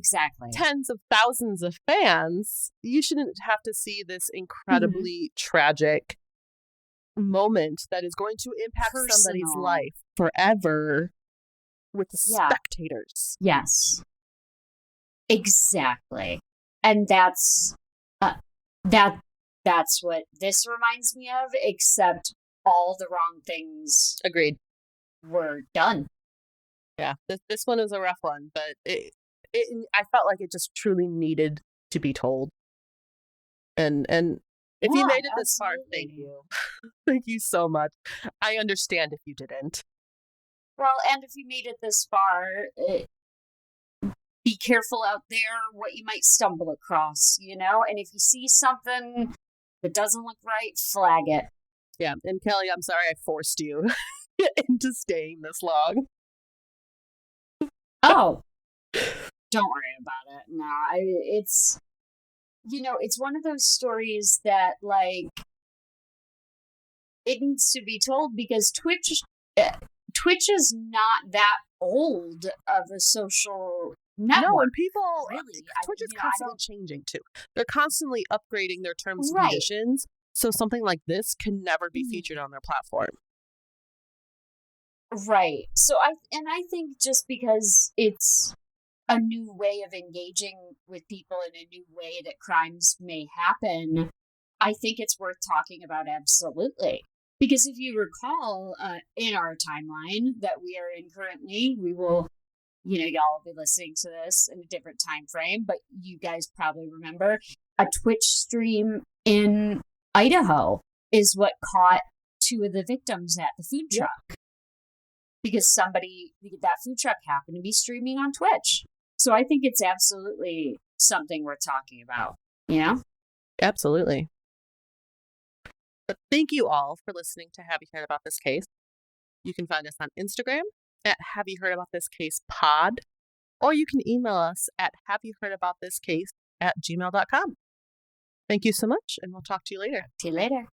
tens of thousands of fans. You shouldn't have to see this incredibly tragic moment that is going to impact somebody's life forever with the spectators.
Yes, exactly, and that's what this reminds me of, except all the wrong things
agreed
were done.
Yeah, this one is a rough one, but I felt like it just truly needed to be told. And if you made it this far, thank you. Thank you so much. I understand if you didn't.
Well, and if you made it this far, be careful out there what you might stumble across, you know? And if you see something that doesn't look right, flag it.
Yeah, and Kelly, I'm sorry I forced you into staying this long.
Oh, don't worry about it. No, it's, you know, it's one of those stories that, like, it needs to be told because Twitch is not that old of a social network.
No, and people,
really,
Twitch is constantly changing too. They're constantly upgrading their terms and conditions, so something like this can never be featured on their platform.
Right. So I think just because it's a new way of engaging with people in a new way that crimes may happen, I think it's worth talking about, absolutely. Because if you recall, in our timeline that we are in currently, we will, you know, y'all will be listening to this in a different time frame, but you guys probably remember a Twitch stream in Idaho is what caught 2 of the victims at the food truck. Because that food truck happened to be streaming on Twitch. So I think it's absolutely something worth talking about, you know?
Absolutely. But thank you all for listening to Have You Heard About This Case? You can find us on Instagram at Have You Heard About This Case Pod, or you can email us at haveyouheardaboutThisCase@gmail.com. Thank you so much, and we'll talk to you later.
See you later.